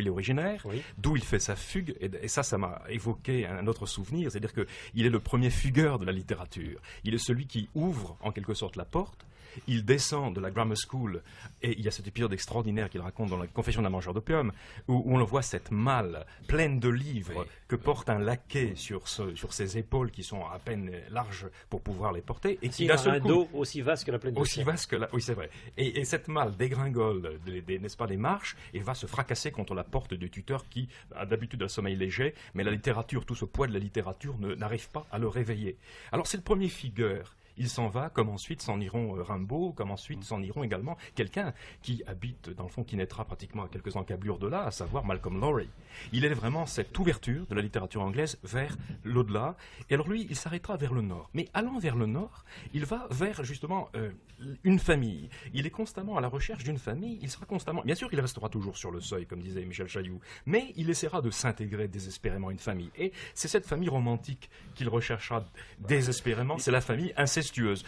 [SPEAKER 4] il est originaire, oui. D'où il fait sa fugue. Et ça m'a évoqué un autre souvenir, c'est-à-dire qu'il est le premier fugueur de la littérature. Il est celui qui ouvre en quelque sorte la porte. Il descend de la grammar school et il y a cet épisode extraordinaire qu'il raconte dans la Confession d'un mangeur d'opium où on le voit cette malle pleine de livres que porte un laquais sur ses épaules qui sont à peine larges pour pouvoir les porter et qui
[SPEAKER 5] a un dos aussi vaste que la plaine de
[SPEAKER 4] aussi vaste que oui, c'est vrai. Et cette malle dégringole n'est-ce pas, les marches et va se fracasser contre la porte du tuteur qui a d'habitude un sommeil léger, mais la littérature, tout ce poids de la littérature n'arrive pas à le réveiller. Alors c'est le premier figure. Il s'en va, comme ensuite s'en iront Rimbaud, comme ensuite s'en iront également quelqu'un qui habite, dans le fond, qui naîtra pratiquement à quelques encablures de là, à savoir Malcolm Lowry. Il est vraiment cette ouverture de la littérature anglaise vers l'au-delà. Et alors lui, il s'arrêtera vers le nord. Mais allant vers le nord, il va vers justement une famille. Il est constamment à la recherche d'une famille. Il sera constamment... Bien sûr, il restera toujours sur le seuil, comme disait Michel Chailloux, mais il essaiera de s'intégrer désespérément à une famille. Et c'est cette famille romantique qu'il recherchera désespérément. C'est la famille incestueuse.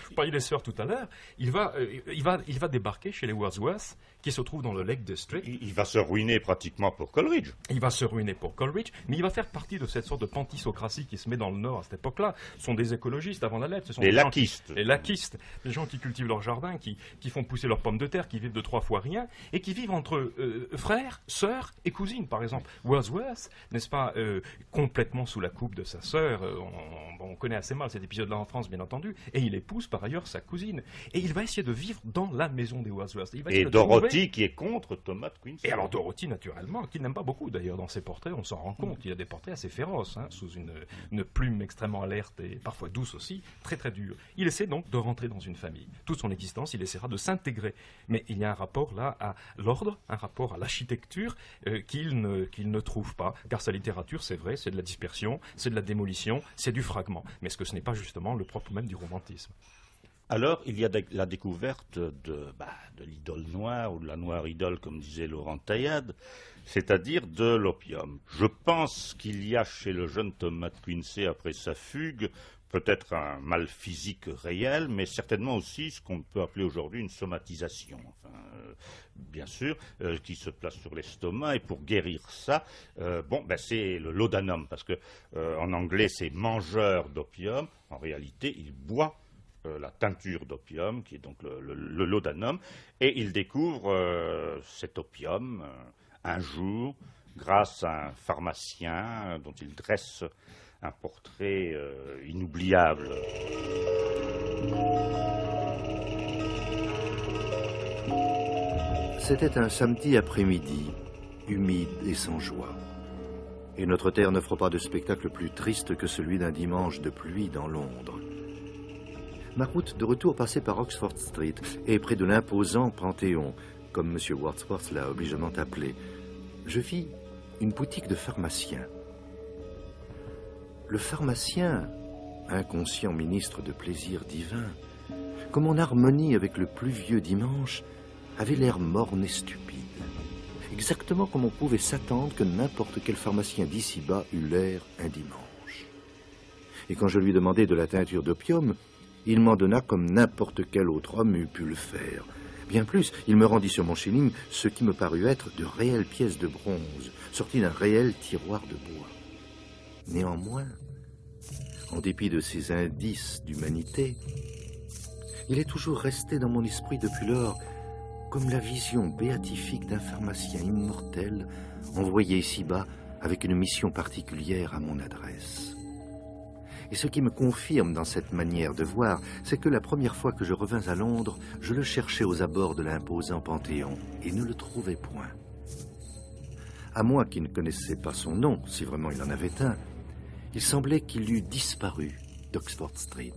[SPEAKER 4] Je parlais des sœurs tout à l'heure. Il va débarquer chez les Wordsworth, qui se trouvent dans le Lake District.
[SPEAKER 3] Il va se ruiner pratiquement pour Coleridge.
[SPEAKER 4] Il va se ruiner pour Coleridge, mais il va faire partie de cette sorte de pantisocratie qui se met dans le Nord à cette époque-là. Ce sont des écologistes avant la lettre. Ce sont
[SPEAKER 3] les laquistes.
[SPEAKER 4] Les laquistes. Des gens qui cultivent leur jardin, qui font pousser leurs pommes de terre, qui vivent de 3 fois rien, et qui vivent entre frères, sœurs et cousines, par exemple. Wordsworth, n'est-ce pas, complètement sous la coupe de sa sœur. On connaît assez mal cet épisode-là en France, bien entendu, et il épouse par ailleurs sa cousine. Et il va essayer de vivre dans la maison des Wordsworth.
[SPEAKER 3] Et Dorothy qui est contre Thomas de Quincey.
[SPEAKER 4] Et alors Dorothy, naturellement, qu'il n'aime pas beaucoup d'ailleurs dans ses portraits, on s'en rend compte. Il a des portraits assez féroces, hein, sous une plume extrêmement alerte et parfois douce aussi, très très dure. Il essaie donc de rentrer dans une famille. Toute son existence, il essaiera de s'intégrer. Mais il y a un rapport là à l'ordre, un rapport à l'architecture qu'il ne trouve pas. Car sa littérature, c'est vrai, c'est de la dispersion, c'est de la démolition, c'est du fragment. Mais est-ce que ce n'est pas justement le propre même du romantisme ?
[SPEAKER 3] Alors, il y a la découverte de l'idole noire, ou de la noire idole, comme disait Laurent Taillade, c'est-à-dire de l'opium. Je pense qu'il y a chez le jeune Thomas de Quincey, après sa fugue, peut-être un mal physique réel, mais certainement aussi ce qu'on peut appeler aujourd'hui une somatisation. Enfin, bien sûr, qui se place sur l'estomac, et pour guérir ça, c'est le laudanum, parce que en anglais c'est mangeur d'opium, en réalité il boit la teinture d'opium, qui est donc le laudanum, et il découvre cet opium un jour, grâce à un pharmacien dont il dresse un portrait inoubliable.
[SPEAKER 6] C'était un samedi après-midi, humide et sans joie. Et notre terre n'offre pas de spectacle plus triste que celui d'un dimanche de pluie dans Londres. Ma route de retour passait par Oxford Street et près de l'imposant Panthéon, comme M. Wordsworth l'a obligeamment appelé, je vis une boutique de pharmacien. Le pharmacien, inconscient ministre de plaisir divin, comme en harmonie avec le pluvieux dimanche, avait l'air morne et stupide. exactement comme on pouvait s'attendre que n'importe quel pharmacien d'ici-bas eût l'air un dimanche. Et quand je lui demandai de la teinture d'opium, il m'en donna comme n'importe quel autre homme eût pu le faire. Bien plus, il me rendit sur mon shilling ce qui me parut être de réelles pièces de bronze, sorties d'un réel tiroir de bois. Néanmoins, en dépit de ces indices d'humanité, il est toujours resté dans mon esprit depuis lors comme la vision béatifique d'un pharmacien immortel envoyé ici-bas avec une mission particulière à mon adresse. Et ce qui me confirme dans cette manière de voir, c'est que la première fois que je revins à Londres, je le cherchais aux abords de l'imposant Panthéon et ne le trouvais point. À moi qui ne connaissais pas son nom, si vraiment il en avait un, il semblait qu'il eût disparu d'Oxford Street,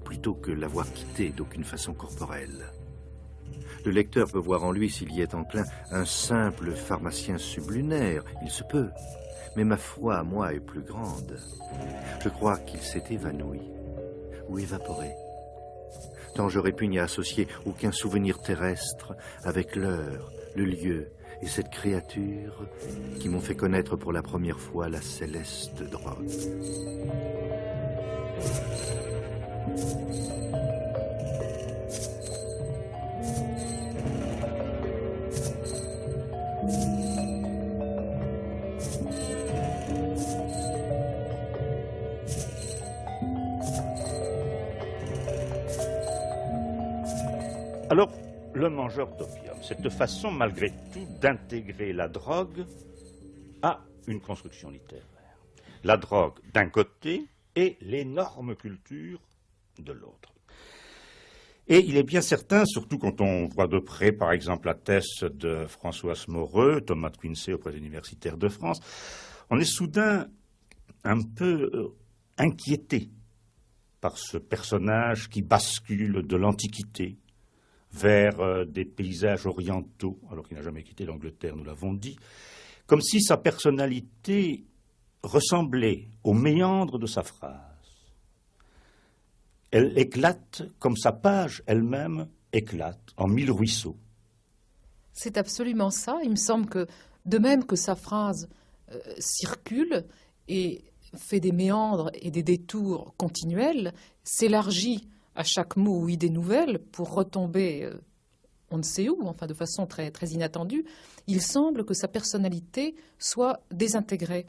[SPEAKER 6] plutôt que l'avoir quitté d'aucune façon corporelle. Le lecteur peut voir en lui, s'il y est enclin, un simple pharmacien sublunaire, il se peut. Mais ma foi à moi est plus grande. Je crois qu'il s'est évanoui ou évaporé. Tant je répugne à associer aucun souvenir terrestre avec l'heure, le lieu et cette créature qui m'ont fait connaître pour la première fois la céleste drogue.
[SPEAKER 3] Alors, le mangeur d'opium, cette façon malgré tout d'intégrer la drogue à une construction littéraire. La drogue d'un côté et l'énorme culture de l'autre. Et il est bien certain, surtout quand on voit de près, par exemple, la thèse de Françoise Moreux, Thomas de Quincey auprès des universitaires de France, on est soudain un peu inquiété par ce personnage qui bascule de l'Antiquité vers des paysages orientaux, alors qu'il n'a jamais quitté l'Angleterre, nous l'avons dit, comme si sa personnalité ressemblait aux méandres de sa phrase. Elle éclate comme sa page elle-même éclate en mille ruisseaux.
[SPEAKER 10] C'est absolument ça. Il me semble que, de même que sa phrase circule et fait des méandres et des détours continuels, s'élargit à chaque mot ou idée nouvelle pour retomber on ne sait où, enfin de façon très, très inattendue, il semble que sa personnalité soit désintégrée.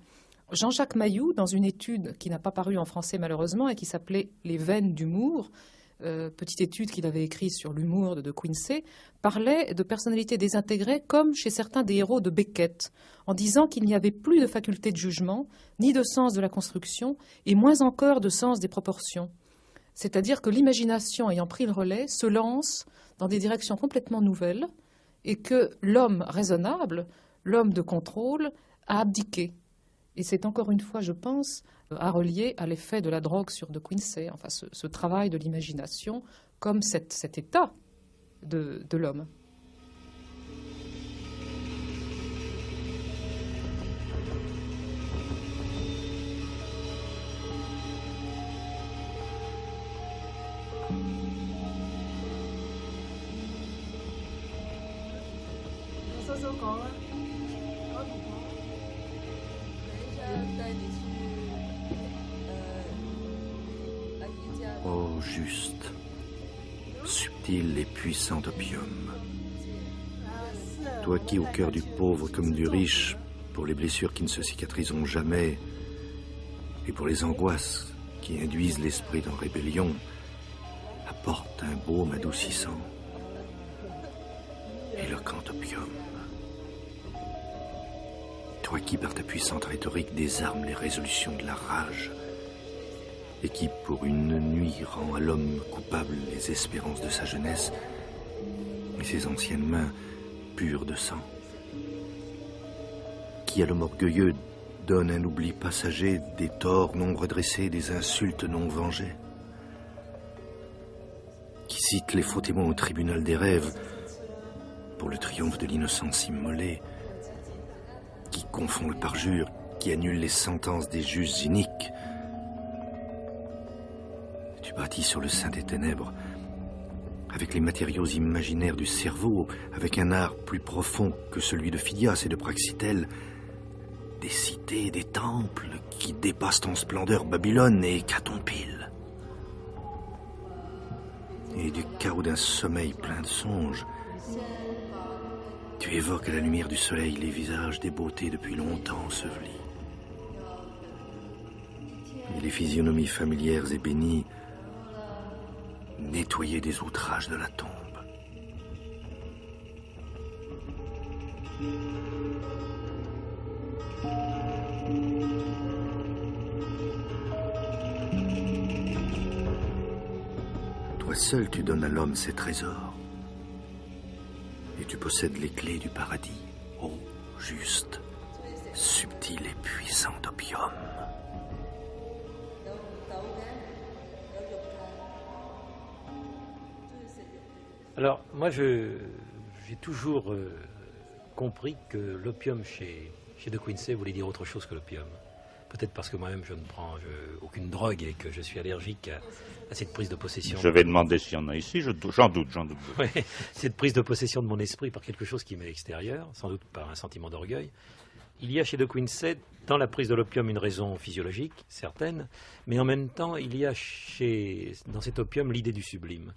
[SPEAKER 10] Jean-Jacques Mailloux, dans une étude qui n'a pas paru en français malheureusement et qui s'appelait « Les veines d'humour », petite étude qu'il avait écrite sur l'humour de Quincey, parlait de personnalité désintégrée comme chez certains des héros de Beckett, en disant qu'il n'y avait plus de faculté de jugement, ni de sens de la construction, et moins encore de sens des proportions. C'est-à-dire que l'imagination ayant pris le relais se lance dans des directions complètement nouvelles et que l'homme raisonnable, l'homme de contrôle, a abdiqué. Et c'est encore une fois, je pense, à relier à l'effet de la drogue sur de Quincey, enfin ce travail de l'imagination comme cet état de l'homme.
[SPEAKER 6] Oh, juste, subtil et puissant opium. Toi qui, au cœur du pauvre comme du riche, pour les blessures qui ne se cicatriseront jamais, et pour les angoisses qui induisent l'esprit en rébellion, apporte un baume adoucissant. Éloquent opium. Toi qui, par ta puissante rhétorique, désarmes les résolutions de la rage, et qui, pour une nuit, rend à l'homme coupable les espérances de sa jeunesse et ses anciennes mains pures de sang. Qui, à l'homme orgueilleux, donne un oubli passager des torts non redressés, des insultes non vengées. Qui cite les faux témoins au tribunal des rêves pour le triomphe de l'innocence immolée. Qui confond le parjure, qui annule les sentences des juges iniques. Tu bâtis sur le sein des ténèbres avec les matériaux imaginaires du cerveau, avec un art plus profond que celui de Phidias et de Praxitèle, des cités, des temples qui dépassent en splendeur Babylone et Hécatompyle. Et du chaos d'un sommeil plein de songes, tu évoques à la lumière du soleil les visages des beautés depuis longtemps ensevelis. Et les physionomies familières et bénies nettoyées des outrages de la tombe. Toi seul, tu donnes à l'homme ses trésors. Et tu possèdes les clés du paradis, ô juste, subtil et puissant opium.
[SPEAKER 5] Alors, moi, j'ai toujours compris que l'opium chez De Quincey voulait dire autre chose que l'opium. Peut-être parce que moi-même, je ne prends aucune drogue et que je suis allergique à cette prise de possession.
[SPEAKER 3] Je vais demander s'il y en a ici, j'en doute.
[SPEAKER 5] Oui, cette prise de possession de mon esprit par quelque chose qui m'est extérieur, sans doute par un sentiment d'orgueil. Il y a chez De Quincey, dans la prise de l'opium, une raison physiologique, certaine, mais en même temps, il y a dans cet opium l'idée du sublime.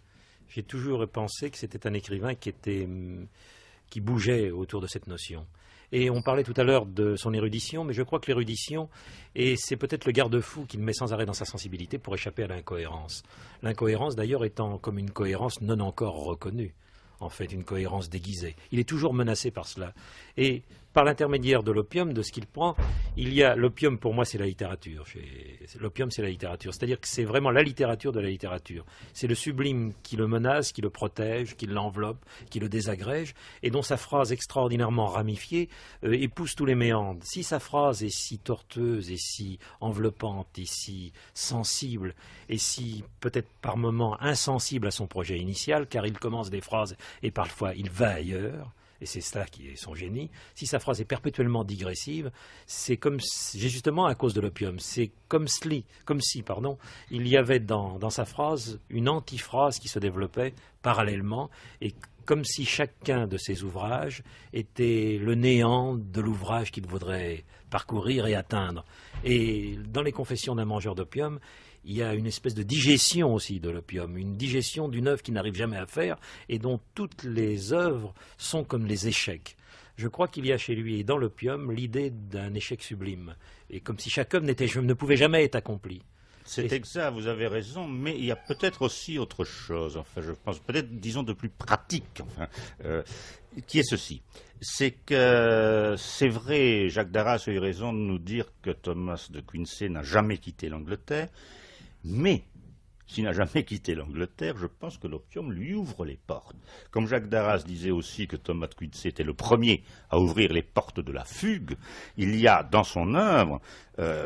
[SPEAKER 5] J'ai toujours pensé que c'était un écrivain qui bougeait autour de cette notion. Et on parlait tout à l'heure de son érudition, mais je crois que l'érudition, et c'est peut-être le garde-fou qui le met sans arrêt dans sa sensibilité pour échapper à l'incohérence. L'incohérence, d'ailleurs, étant comme une cohérence non encore reconnue, en fait, une cohérence déguisée. Il est toujours menacé par cela. Et par l'intermédiaire de l'opium, de ce qu'il prend, il y a l'opium, pour moi, c'est la littérature. L'opium, c'est la littérature. C'est-à-dire que c'est vraiment la littérature de la littérature. C'est le sublime qui le menace, qui le protège, qui l'enveloppe, qui le désagrège, et dont sa phrase extraordinairement ramifiée épouse tous les méandres. Si sa phrase est si tortueuse et si enveloppante et si sensible et si peut-être par moments insensible à son projet initial, car il commence des phrases et parfois il va ailleurs, et c'est cela qui est son génie, si sa phrase est perpétuellement digressive, c'est justement à cause de l'opium, c'est comme si, il y avait dans sa phrase une antiphrase qui se développait parallèlement, et comme si chacun de ses ouvrages était le néant de l'ouvrage qu'il voudrait parcourir et atteindre. Et dans les Confessions d'un mangeur d'opium, il y a une espèce de digestion aussi de l'opium, une digestion d'une œuvre qu'il n'arrive jamais à faire et dont toutes les œuvres sont comme les échecs. Je crois qu'il y a chez lui et dans l'opium l'idée d'un échec sublime, et comme si chaque œuvre ne pouvait jamais être accomplie.
[SPEAKER 3] C'est exact, vous avez raison, mais il y a peut-être aussi autre chose, enfin je pense, peut-être disons de plus pratique, qui est ceci. C'est que, c'est vrai, Jacques Darras a eu raison de nous dire que Thomas de Quincey n'a jamais quitté l'Angleterre, mais s'il n'a jamais quitté l'Angleterre, je pense que l'opium lui ouvre les portes. Comme Jacques Darras disait aussi que Thomas de Quincey était le premier à ouvrir les portes de la fugue, il y a dans son œuvre,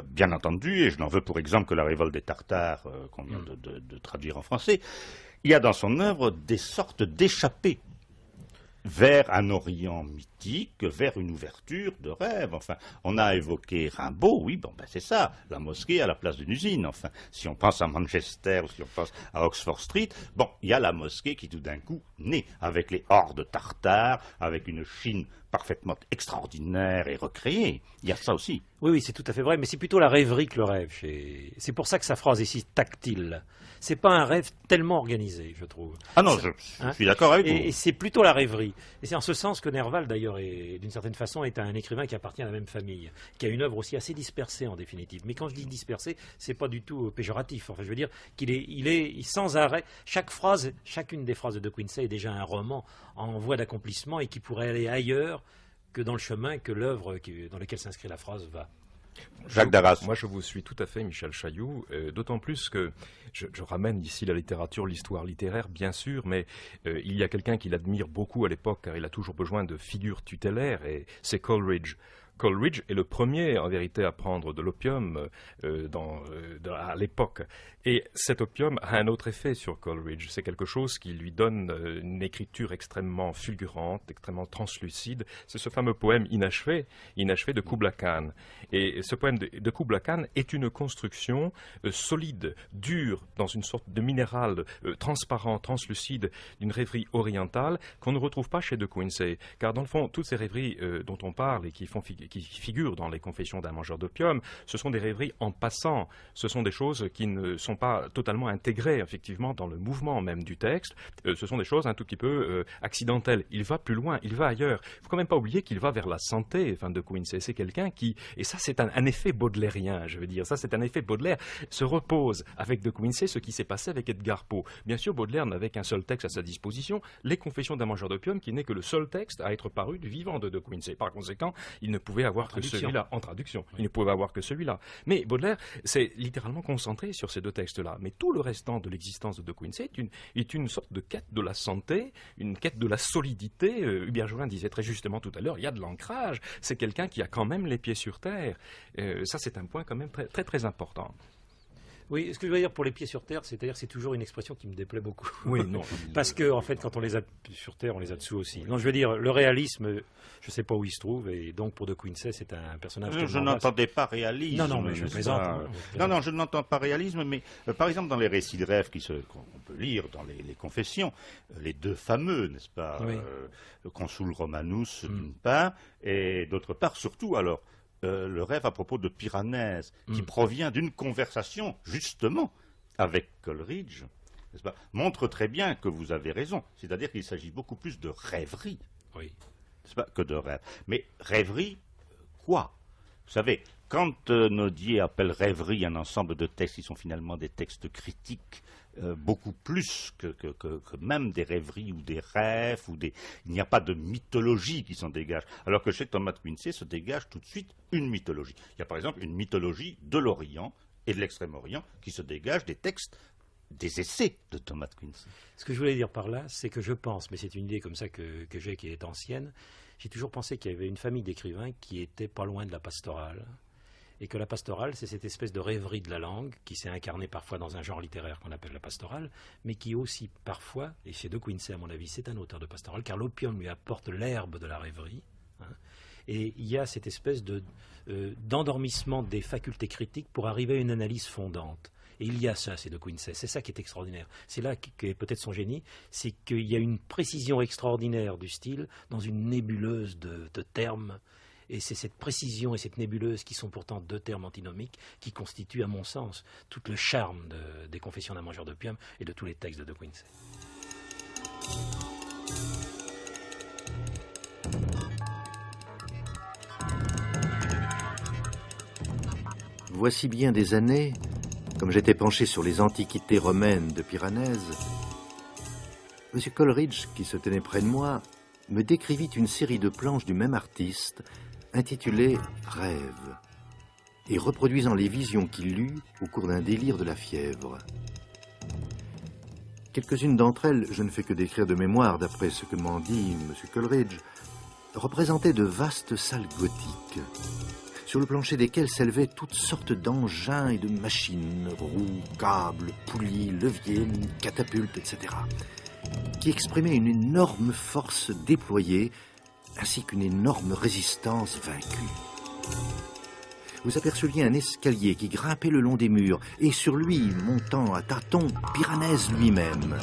[SPEAKER 3] bien entendu, et je n'en veux pour exemple que la révolte des Tartares qu'on vient de traduire en français, il y a dans son œuvre des sortes d'échappées vers un Orient mythique, vers une ouverture de rêve. Enfin, on a évoqué Rimbaud, oui, c'est ça, la mosquée à la place d'une usine. Enfin, si on pense à Manchester ou si on pense à Oxford Street, il y a la mosquée qui tout d'un coup naît avec les hordes tartares, avec une Chine parfaitement extraordinaire et recréée. Il y a ça aussi.
[SPEAKER 5] Oui, c'est tout à fait vrai, mais c'est plutôt la rêverie que le rêve. C'est pour ça que sa phrase est si tactile. C'est pas un rêve tellement organisé, je trouve.
[SPEAKER 3] Ah non, je suis d'accord avec vous.
[SPEAKER 5] Et c'est plutôt la rêverie. Et c'est en ce sens que Nerval, d'ailleurs, d'une certaine façon, est un écrivain qui appartient à la même famille, qui a une œuvre aussi assez dispersée en définitive. Mais quand je dis dispersée, c'est pas du tout péjoratif. Enfin, je veux dire qu'il est sans arrêt. Chacune des phrases de De Quincey est déjà un roman en voie d'accomplissement et qui pourrait aller ailleurs que dans le chemin que l'œuvre dans lequel s'inscrit la phrase va.
[SPEAKER 3] Jacques Darras.
[SPEAKER 4] Moi, je vous suis tout à fait, Michel Chailloux, d'autant plus que je ramène ici la littérature, l'histoire littéraire, bien sûr, mais il y a quelqu'un qui l'admire beaucoup à l'époque, car il a toujours besoin de figures tutélaires, et c'est Coleridge. Coleridge est le premier, en vérité, à prendre de l'opium à l'époque. Et cet opium a un autre effet sur Coleridge. C'est quelque chose qui lui donne une écriture extrêmement fulgurante, extrêmement translucide. C'est ce fameux poème inachevé de Kubla Khan. Et ce poème de Kubla Khan est une construction solide, dure, dans une sorte de minéral transparent, translucide, d'une rêverie orientale qu'on ne retrouve pas chez De Quincey. Car dans le fond, toutes ces rêveries dont on parle et qui figurent dans les Confessions d'un mangeur d'opium, ce sont des rêveries en passant. Ce sont des choses qui ne sont pas totalement intégrées, effectivement, dans le mouvement même du texte. Ce sont des choses un tout petit peu accidentelles. Il va plus loin, il va ailleurs. Il ne faut quand même pas oublier qu'il va vers la santé, De Quincey. C'est quelqu'un qui, et ça c'est un effet baudelairien, je veux dire, ça c'est un effet Baudelaire, se repose avec De Quincey ce qui s'est passé avec Edgar Poe. Bien sûr, Baudelaire n'avait qu'un seul texte à sa disposition, Les Confessions d'un mangeur d'opium, qui n'est que le seul texte à être paru du vivant de Quincey. Par conséquent, il ne pouvait avoir que celui-là, en traduction. Oui. Il ne pouvait avoir que celui-là. Mais Baudelaire s'est littéralement concentré sur ces deux textes-là. Mais tout le restant de l'existence de Quincey est une sorte de quête de la santé, une quête de la solidité. Hubert Jorin disait très justement tout à l'heure, il y a de l'ancrage. C'est quelqu'un qui a quand même les pieds sur terre. Ça, c'est un point quand même très, très, très important.
[SPEAKER 5] Oui, ce que je veux dire pour les pieds sur terre, c'est-à-dire c'est toujours une expression qui me déplaît beaucoup.
[SPEAKER 4] Oui, non.
[SPEAKER 5] Parce que, en fait, quand on les a sur terre, on les a dessous aussi. Non, je veux dire, le réalisme, je ne sais pas où il se trouve, et donc pour De Quincey, c'est un personnage...
[SPEAKER 3] Je n'entendais pas réalisme.
[SPEAKER 5] Non, mais je plaisante.
[SPEAKER 3] Non, je n'entends pas réalisme, mais par exemple, dans les récits de rêve qu'on peut lire dans les Confessions, les deux fameux, n'est-ce pas, oui. Consul Romanus, d'une part, et d'autre part, surtout, alors... le rêve à propos de Piranèse, qui provient d'une conversation, justement, avec Coleridge, n'est-ce pas, montre très bien que vous avez raison. C'est-à-dire qu'il s'agit beaucoup plus de rêverie,
[SPEAKER 5] oui,
[SPEAKER 3] n'est-ce pas, que de rêve. Mais rêverie, quoi? Vous savez, quand Nodier appelle rêverie un ensemble de textes qui sont finalement des textes critiques, beaucoup plus que même des rêveries ou des rêves, il n'y a pas de mythologie qui s'en dégage. Alors que chez Thomas de Quincey se dégage tout de suite une mythologie. Il y a par exemple une mythologie de l'Orient et de l'Extrême-Orient qui se dégage des textes, des essais de Thomas de Quincey.
[SPEAKER 5] Ce que je voulais dire par là, c'est que je pense, mais c'est une idée comme ça que j'ai qui est ancienne, j'ai toujours pensé qu'il y avait une famille d'écrivains qui était pas loin de la pastorale. Et que la pastorale, c'est cette espèce de rêverie de la langue qui s'est incarnée parfois dans un genre littéraire qu'on appelle la pastorale, mais qui aussi parfois, et chez De Quincey à mon avis, c'est un auteur de pastorale, car l'opium lui apporte l'herbe de la rêverie, hein, et il y a cette espèce d'endormissement des facultés critiques pour arriver à une analyse fondante. Et il y a ça, c'est De Quincey, c'est ça qui est extraordinaire. C'est là qu'est peut-être son génie, c'est qu'il y a une précision extraordinaire du style dans une nébuleuse de termes. Et c'est cette précision et cette nébuleuse, qui sont pourtant deux termes antinomiques, qui constituent, à mon sens, tout le charme des Confessions d'un mangeur d'opium et de tous les textes de Quincey.
[SPEAKER 6] Voici bien des années, comme j'étais penché sur les antiquités romaines de Piranèse, M. Coleridge, qui se tenait près de moi, me décrivit une série de planches du même artiste, intitulé « Rêve » et reproduisant les visions qu'il eut au cours d'un délire de la fièvre. Quelques-unes d'entre elles, je ne fais que décrire de mémoire d'après ce que m'en dit M. Coleridge, représentaient de vastes salles gothiques, sur le plancher desquelles s'élevaient toutes sortes d'engins et de machines, roues, câbles, poulies, leviers, catapultes, etc., qui exprimaient une énorme force déployée ainsi qu'une énorme résistance vaincue. Vous aperceviez un escalier qui grimpait le long des murs, et sur lui, montant à tâtons, Piranèse lui-même.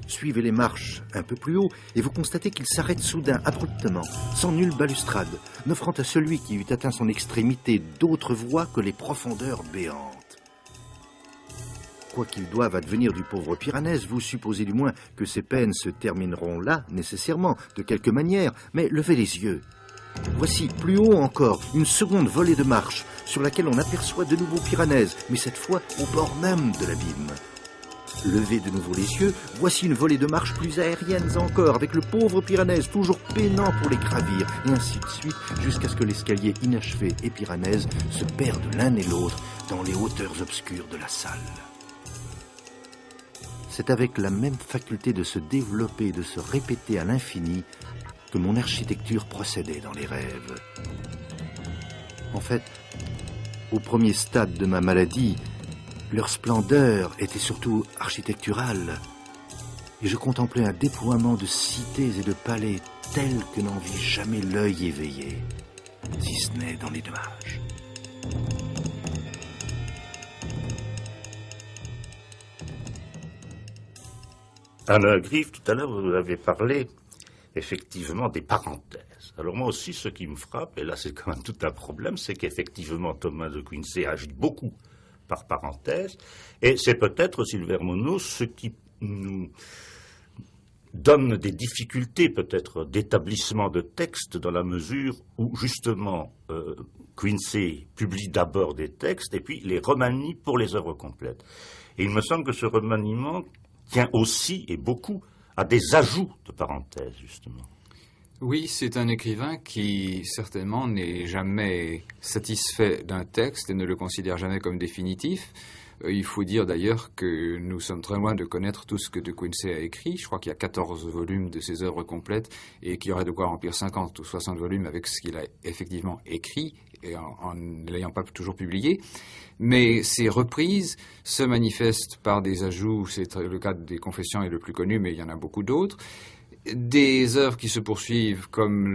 [SPEAKER 6] Suivez les marches un peu plus haut, et vous constatez qu'il s'arrête soudain, abruptement, sans nulle balustrade, n'offrant à celui qui eût atteint son extrémité d'autres voies que les profondeurs béantes. Quoi qu'il doive advenir du pauvre Piranèse, vous supposez du moins que ses peines se termineront là, nécessairement, de quelque manière, mais levez les yeux. Voici, plus haut encore, une seconde volée de marche, sur laquelle on aperçoit de nouveau Piranèse, mais cette fois au bord même de l'abîme. Levez de nouveau les yeux, voici une volée de marche plus aériennes encore, avec le pauvre Piranèse toujours peinant pour les gravir, et ainsi de suite, jusqu'à ce que l'escalier inachevé et Piranèse se perdent l'un et l'autre dans les hauteurs obscures de la salle. C'est avec la même faculté de se développer et de se répéter à l'infini que mon architecture procédait dans les rêves. En fait, au premier stade de ma maladie, leur splendeur était surtout architecturale. Et je contemplais un déploiement de cités et de palais tels que n'en vit jamais l'œil éveillé, si ce n'est dans les nuages.
[SPEAKER 3] Anna Grief, tout à l'heure, vous avez parlé effectivement des parenthèses. Alors moi aussi, ce qui me frappe, et là c'est quand même tout un problème, c'est qu'effectivement Thomas de Quincey agit beaucoup par parenthèse, et c'est peut-être, Silver Monos, ce qui nous donne des difficultés peut-être d'établissement de texte dans la mesure où justement Quincey publie d'abord des textes et puis les remanie pour les œuvres complètes. Et il me semble que ce remaniement tient aussi et beaucoup à des ajouts de parenthèses, justement.
[SPEAKER 8] Oui, c'est un écrivain qui certainement n'est jamais satisfait d'un texte et ne le considère jamais comme définitif. Il faut dire d'ailleurs que nous sommes très loin de connaître tout ce que De Quincey a écrit. Je crois qu'il y a 14 volumes de ses œuvres complètes et qu'il y aurait de quoi remplir 50 ou 60 volumes avec ce qu'il a effectivement écrit et en ne l'ayant pas toujours publié. Mais ces reprises se manifestent par des ajouts. C'est le cas des Confessions est le plus connu, mais il y en a beaucoup d'autres. Des œuvres qui se poursuivent, comme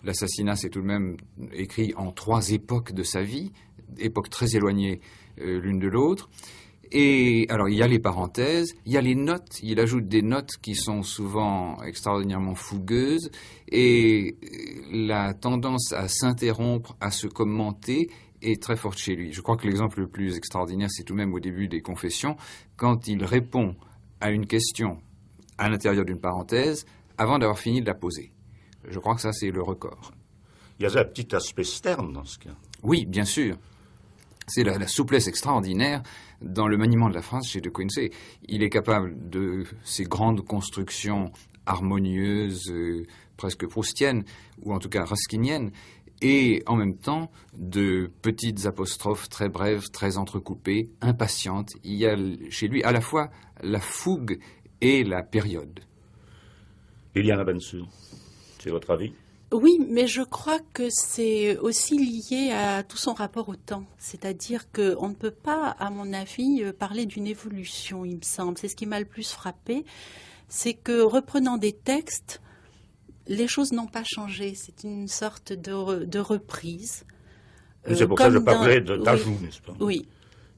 [SPEAKER 8] l'Assassinat, c'est tout de même écrit en 3 époques de sa vie, époques très éloignées l'une de l'autre. Et alors, il y a les parenthèses, il y a les notes. Il ajoute des notes qui sont souvent extraordinairement fougueuses. Et la tendance à s'interrompre, à se commenter est très forte chez lui. Je crois que l'exemple le plus extraordinaire, c'est tout de même au début des Confessions, quand il répond à une question à l'intérieur d'une parenthèse avant d'avoir fini de la poser. Je crois que ça, c'est le record.
[SPEAKER 3] Il y a un petit aspect sterne dans ce cas.
[SPEAKER 8] Oui, bien sûr. C'est la souplesse extraordinaire dans le maniement de la phrase chez De Quincey. Il est capable de ces grandes constructions harmonieuses, presque proustiennes, ou en tout cas ruskiniennes, et en même temps de petites apostrophes très brèves, très entrecoupées, impatientes. Il y a chez lui à la fois la fougue et la période.
[SPEAKER 3] Eliana Bensour, c'est votre avis ?
[SPEAKER 7] Oui, mais je crois que c'est aussi lié à tout son rapport au temps. C'est-à-dire qu'on ne peut pas, à mon avis, parler d'une évolution, il me semble. C'est ce qui m'a le plus frappé. C'est que, reprenant des textes, les choses n'ont pas changé. C'est une sorte de reprise.
[SPEAKER 3] C'est pour ça que je parlais d'ajout, oui, n'est-ce pas ?
[SPEAKER 7] Oui.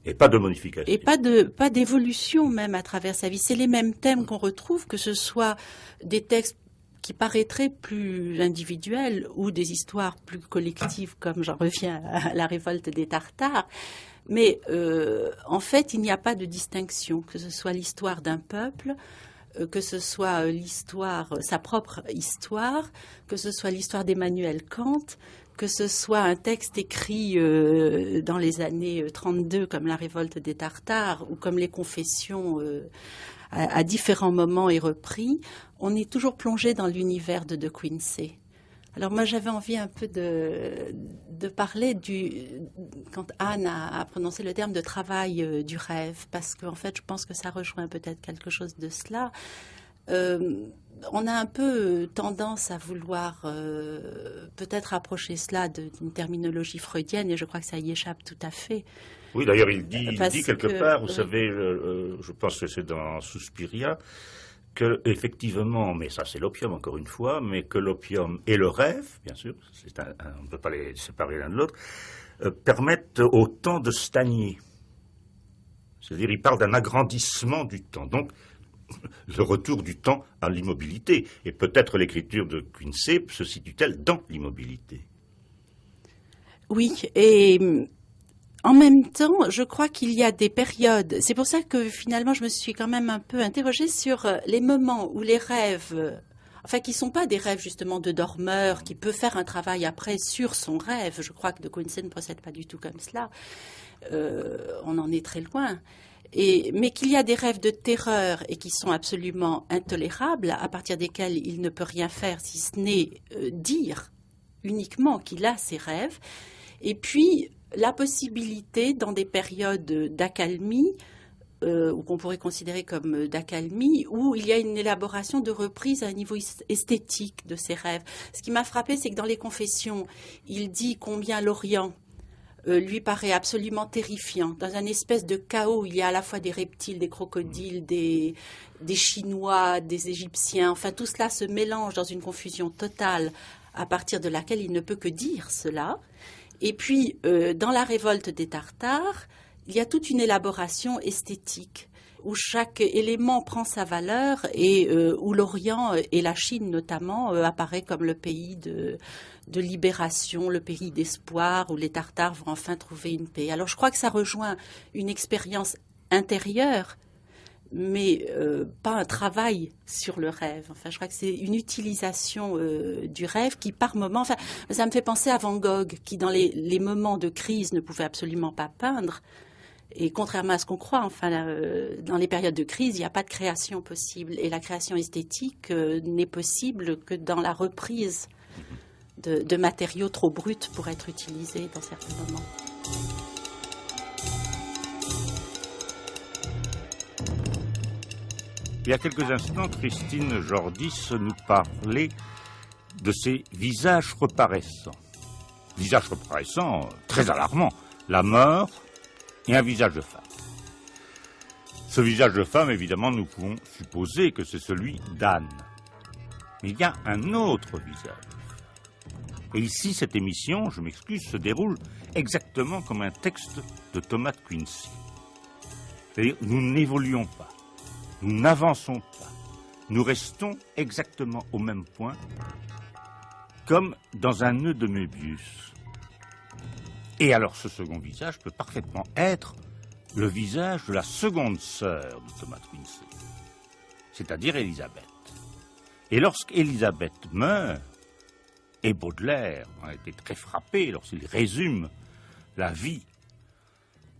[SPEAKER 3] Et pas de modification.
[SPEAKER 7] Et pas d'évolution même à travers sa vie. C'est les mêmes thèmes qu'on retrouve, que ce soit des textes qui paraîtraient plus individuels ou des histoires plus collectives, comme j'en reviens à la révolte des Tartares. Mais en fait, il n'y a pas de distinction, que ce soit l'histoire d'un peuple, que ce soit sa propre histoire, que ce soit l'histoire d'Emmanuel Kant, que ce soit un texte écrit dans les années 32 comme la révolte des Tartares ou comme les Confessions à différents moments et repris, on est toujours plongé dans l'univers de Quincey. Alors moi j'avais envie un peu de parler quand Anne a prononcé le terme de travail du rêve, parce qu'en fait je pense que ça rejoint peut-être quelque chose de cela. On a un peu tendance à vouloir peut-être approcher cela d'une terminologie freudienne, et je crois que ça y échappe tout à fait.
[SPEAKER 3] Oui, d'ailleurs, il dit quelque part, vous
[SPEAKER 7] oui.
[SPEAKER 3] savez, je pense que c'est dans Suspiria, que effectivement, mais ça c'est l'opium encore une fois, mais que l'opium et le rêve, bien sûr, on ne peut pas les séparer l'un de l'autre, permettent au temps de stagner. C'est-à-dire, il parle d'un agrandissement du temps. Donc, le retour du temps à l'immobilité. Et peut-être l'écriture de Quincey se situe-t-elle dans l'immobilité.
[SPEAKER 7] Oui, et en même temps, je crois qu'il y a des périodes. C'est pour ça que finalement, je me suis quand même un peu interrogée sur les moments où les rêves, enfin, qui ne sont pas des rêves justement de dormeur, qui peut faire un travail après sur son rêve. Je crois que De Quincey ne procède pas du tout comme cela. On en est très loin. Mais qu'il y a des rêves de terreur et qui sont absolument intolérables, à partir desquels il ne peut rien faire si ce n'est dire uniquement qu'il a ses rêves. Et puis, la possibilité, dans des périodes d'accalmie, ou qu'on pourrait considérer comme d'accalmie, où il y a une élaboration de reprise à un niveau esthétique de ses rêves. Ce qui m'a frappé, c'est que dans les Confessions, il dit combien l'Orient lui paraît absolument terrifiant. Dans un espèce de chaos, il y a à la fois des reptiles, des crocodiles, des Chinois, des Égyptiens, enfin tout cela se mélange dans une confusion totale à partir de laquelle il ne peut que dire cela. Et puis, dans la révolte des Tartares, il y a toute une élaboration esthétique où chaque élément prend sa valeur et où l'Orient et la Chine notamment apparaît comme le pays de libération, le pays d'espoir, où les Tartares vont enfin trouver une paix. Alors je crois que ça rejoint une expérience intérieure, mais pas un travail sur le rêve. Enfin, je crois que c'est une utilisation du rêve qui, par moments... Enfin, ça me fait penser à Van Gogh, qui, dans les moments de crise, ne pouvait absolument pas peindre. Et contrairement à ce qu'on croit, enfin, dans les périodes de crise, il n'y a pas de création possible. Et la création esthétique n'est possible que dans la reprise de matériaux trop bruts pour être utilisés dans certains moments.
[SPEAKER 3] Il y a quelques instants, Christine Jordis nous parlait de ces visages reparaissants. Visages reparaissants très alarmants. La mort et un visage de femme. Ce visage de femme, évidemment, nous pouvons supposer que c'est celui d'Anne. Mais il y a un autre visage. Et ici, cette émission, je m'excuse, se déroule exactement comme un texte de Thomas de Quincy. C'est-à-dire, nous n'évoluons pas. Nous n'avançons pas. Nous restons exactement au même point, comme dans un nœud de Möbius. Et alors, ce second visage peut parfaitement être le visage de la seconde sœur de Thomas de Quincy, c'est-à-dire Élisabeth. Et lorsqu'Élisabeth meurt, et Baudelaire a été très frappé lorsqu'il résume la vie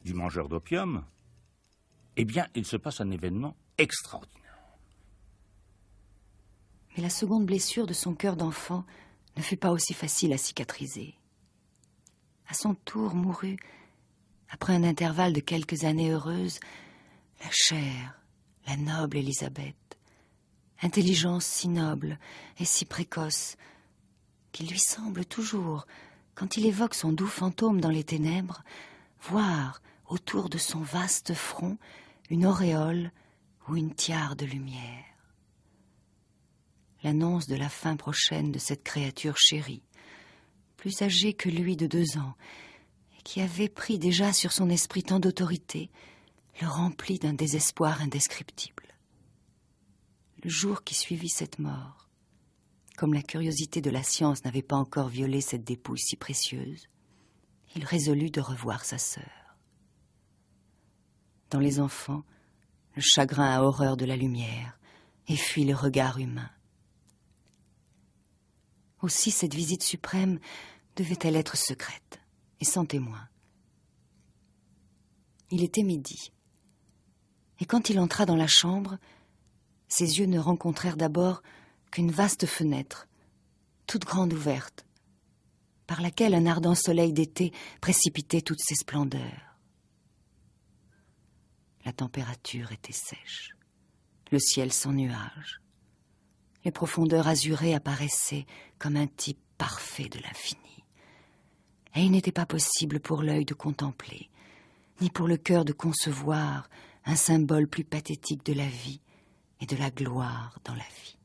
[SPEAKER 3] du mangeur d'opium, eh bien, il se passe un événement extraordinaire.
[SPEAKER 1] Mais la seconde blessure de son cœur d'enfant ne fut pas aussi facile à cicatriser. À son tour mourut, après un intervalle de quelques années heureuses, la chère, la noble Élisabeth, intelligence si noble et si précoce, qu'il lui semble toujours, quand il évoque son doux fantôme dans les ténèbres, voir autour de son vaste front une auréole ou une tiare de lumière. L'annonce de la fin prochaine de cette créature chérie, plus âgée que lui de 2 ans, et qui avait pris déjà sur son esprit tant d'autorité, le remplit d'un désespoir indescriptible. Le jour qui suivit cette mort, comme la curiosité de la science n'avait pas encore violé cette dépouille si précieuse, il résolut de revoir sa sœur. Dans les enfants, le chagrin a horreur de la lumière et fuit le regard humain. Aussi cette visite suprême devait-elle être secrète et sans témoin. Il était midi, et quand il entra dans la chambre, ses yeux ne rencontrèrent d'abord qu'une vaste fenêtre, toute grande ouverte, par laquelle un ardent soleil d'été précipitait toutes ses splendeurs. La température était sèche, le ciel sans nuages. Les profondeurs azurées apparaissaient comme un type parfait de l'infini. Et il n'était pas possible pour l'œil de contempler, ni pour le cœur de concevoir un symbole plus pathétique de la vie et de la gloire dans la vie.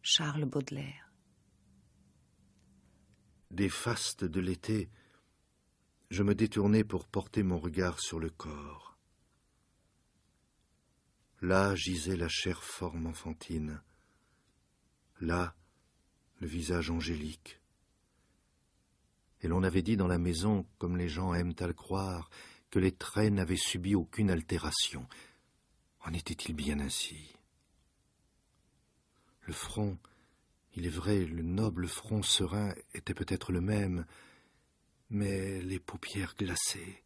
[SPEAKER 1] Charles Baudelaire.
[SPEAKER 6] Des fastes de l'été, je me détournai pour porter mon regard sur le corps. Là gisait la chère forme enfantine, là le visage angélique. Et l'on avait dit dans la maison, comme les gens aiment à le croire, que les traits n'avaient subi aucune altération. En était-il bien ainsi? Le front, il est vrai, le noble front serein était peut-être le même, mais les paupières glacées,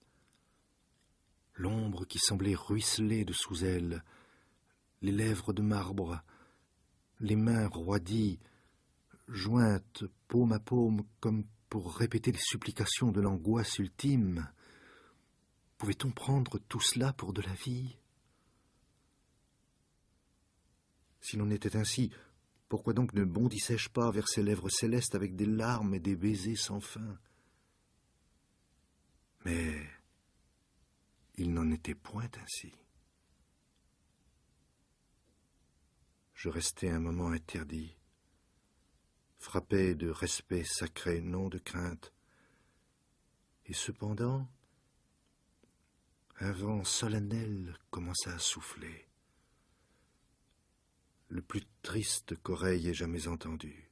[SPEAKER 6] l'ombre qui semblait ruisseler de sous elles, les lèvres de marbre, les mains roidies, jointes paume à paume comme pour répéter les supplications de l'angoisse ultime. Pouvait-on prendre tout cela pour de la vie? S'il en était ainsi, pourquoi donc ne bondissais-je pas vers ces lèvres célestes avec des larmes et des baisers sans fin? Mais il n'en était point ainsi. Je restai un moment interdit, frappé de respect sacré, non de crainte. Et cependant, un vent solennel commença à souffler, le plus triste qu'oreille ait jamais entendu.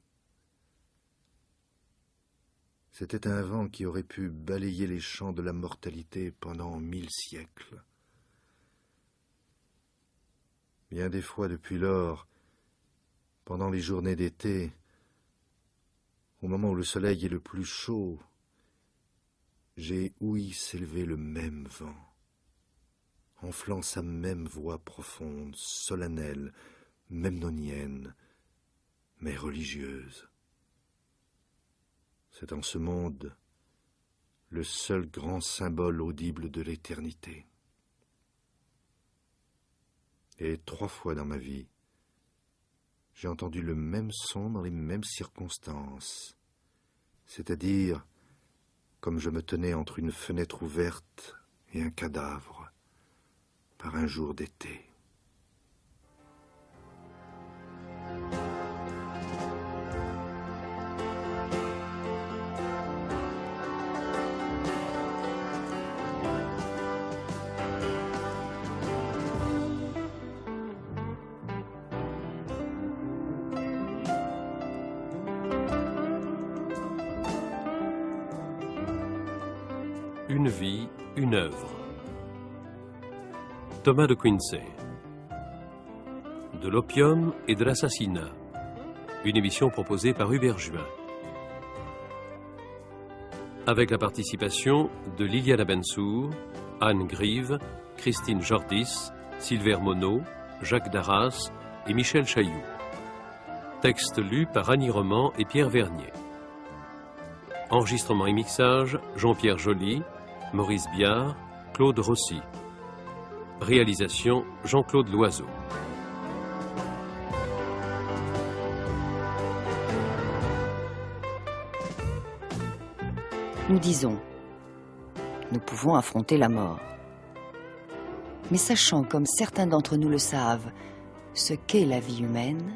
[SPEAKER 6] C'était un vent qui aurait pu balayer les champs de la mortalité pendant 1000 siècles. Bien des fois depuis lors, pendant les journées d'été, au moment où le soleil est le plus chaud, j'ai ouï s'élever le même vent, enflant sa même voix profonde, solennelle, memnonienne, mais religieuse. C'est en ce monde le seul grand symbole audible de l'éternité. Et 3 fois dans ma vie, j'ai entendu le même son dans les mêmes circonstances, c'est-à-dire comme je me tenais entre une fenêtre ouverte et un cadavre, par un jour d'été.
[SPEAKER 2] Une vie, une œuvre. Thomas de Quincey. De l'opium et de l'assassinat. Une émission proposée par Hubert Juin. Avec la participation de Liliana Bensour, Anne Grive, Christine Jordis, Sylvain Monod, Jacques Darras et Michel Chailloux. Texte lu par Annie Roman et Pierre Vernier. Enregistrement et mixage, Jean-Pierre Joly, Maurice Biard, Claude Rossi. Réalisation, Jean-Claude Loiseau.
[SPEAKER 1] Nous disons, nous pouvons affronter la mort. Mais sachant, comme certains d'entre nous le savent, ce qu'est la vie humaine,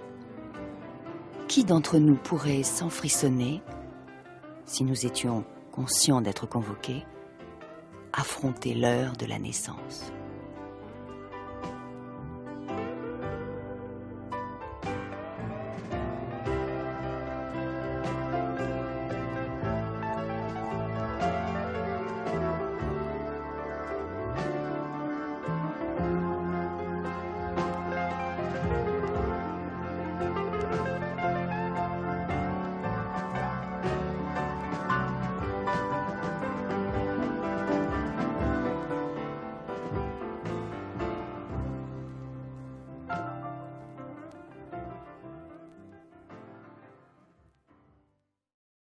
[SPEAKER 1] qui d'entre nous pourrait, sans frissonner, si nous étions conscients d'être convoqués, affronter l'heure de la naissance?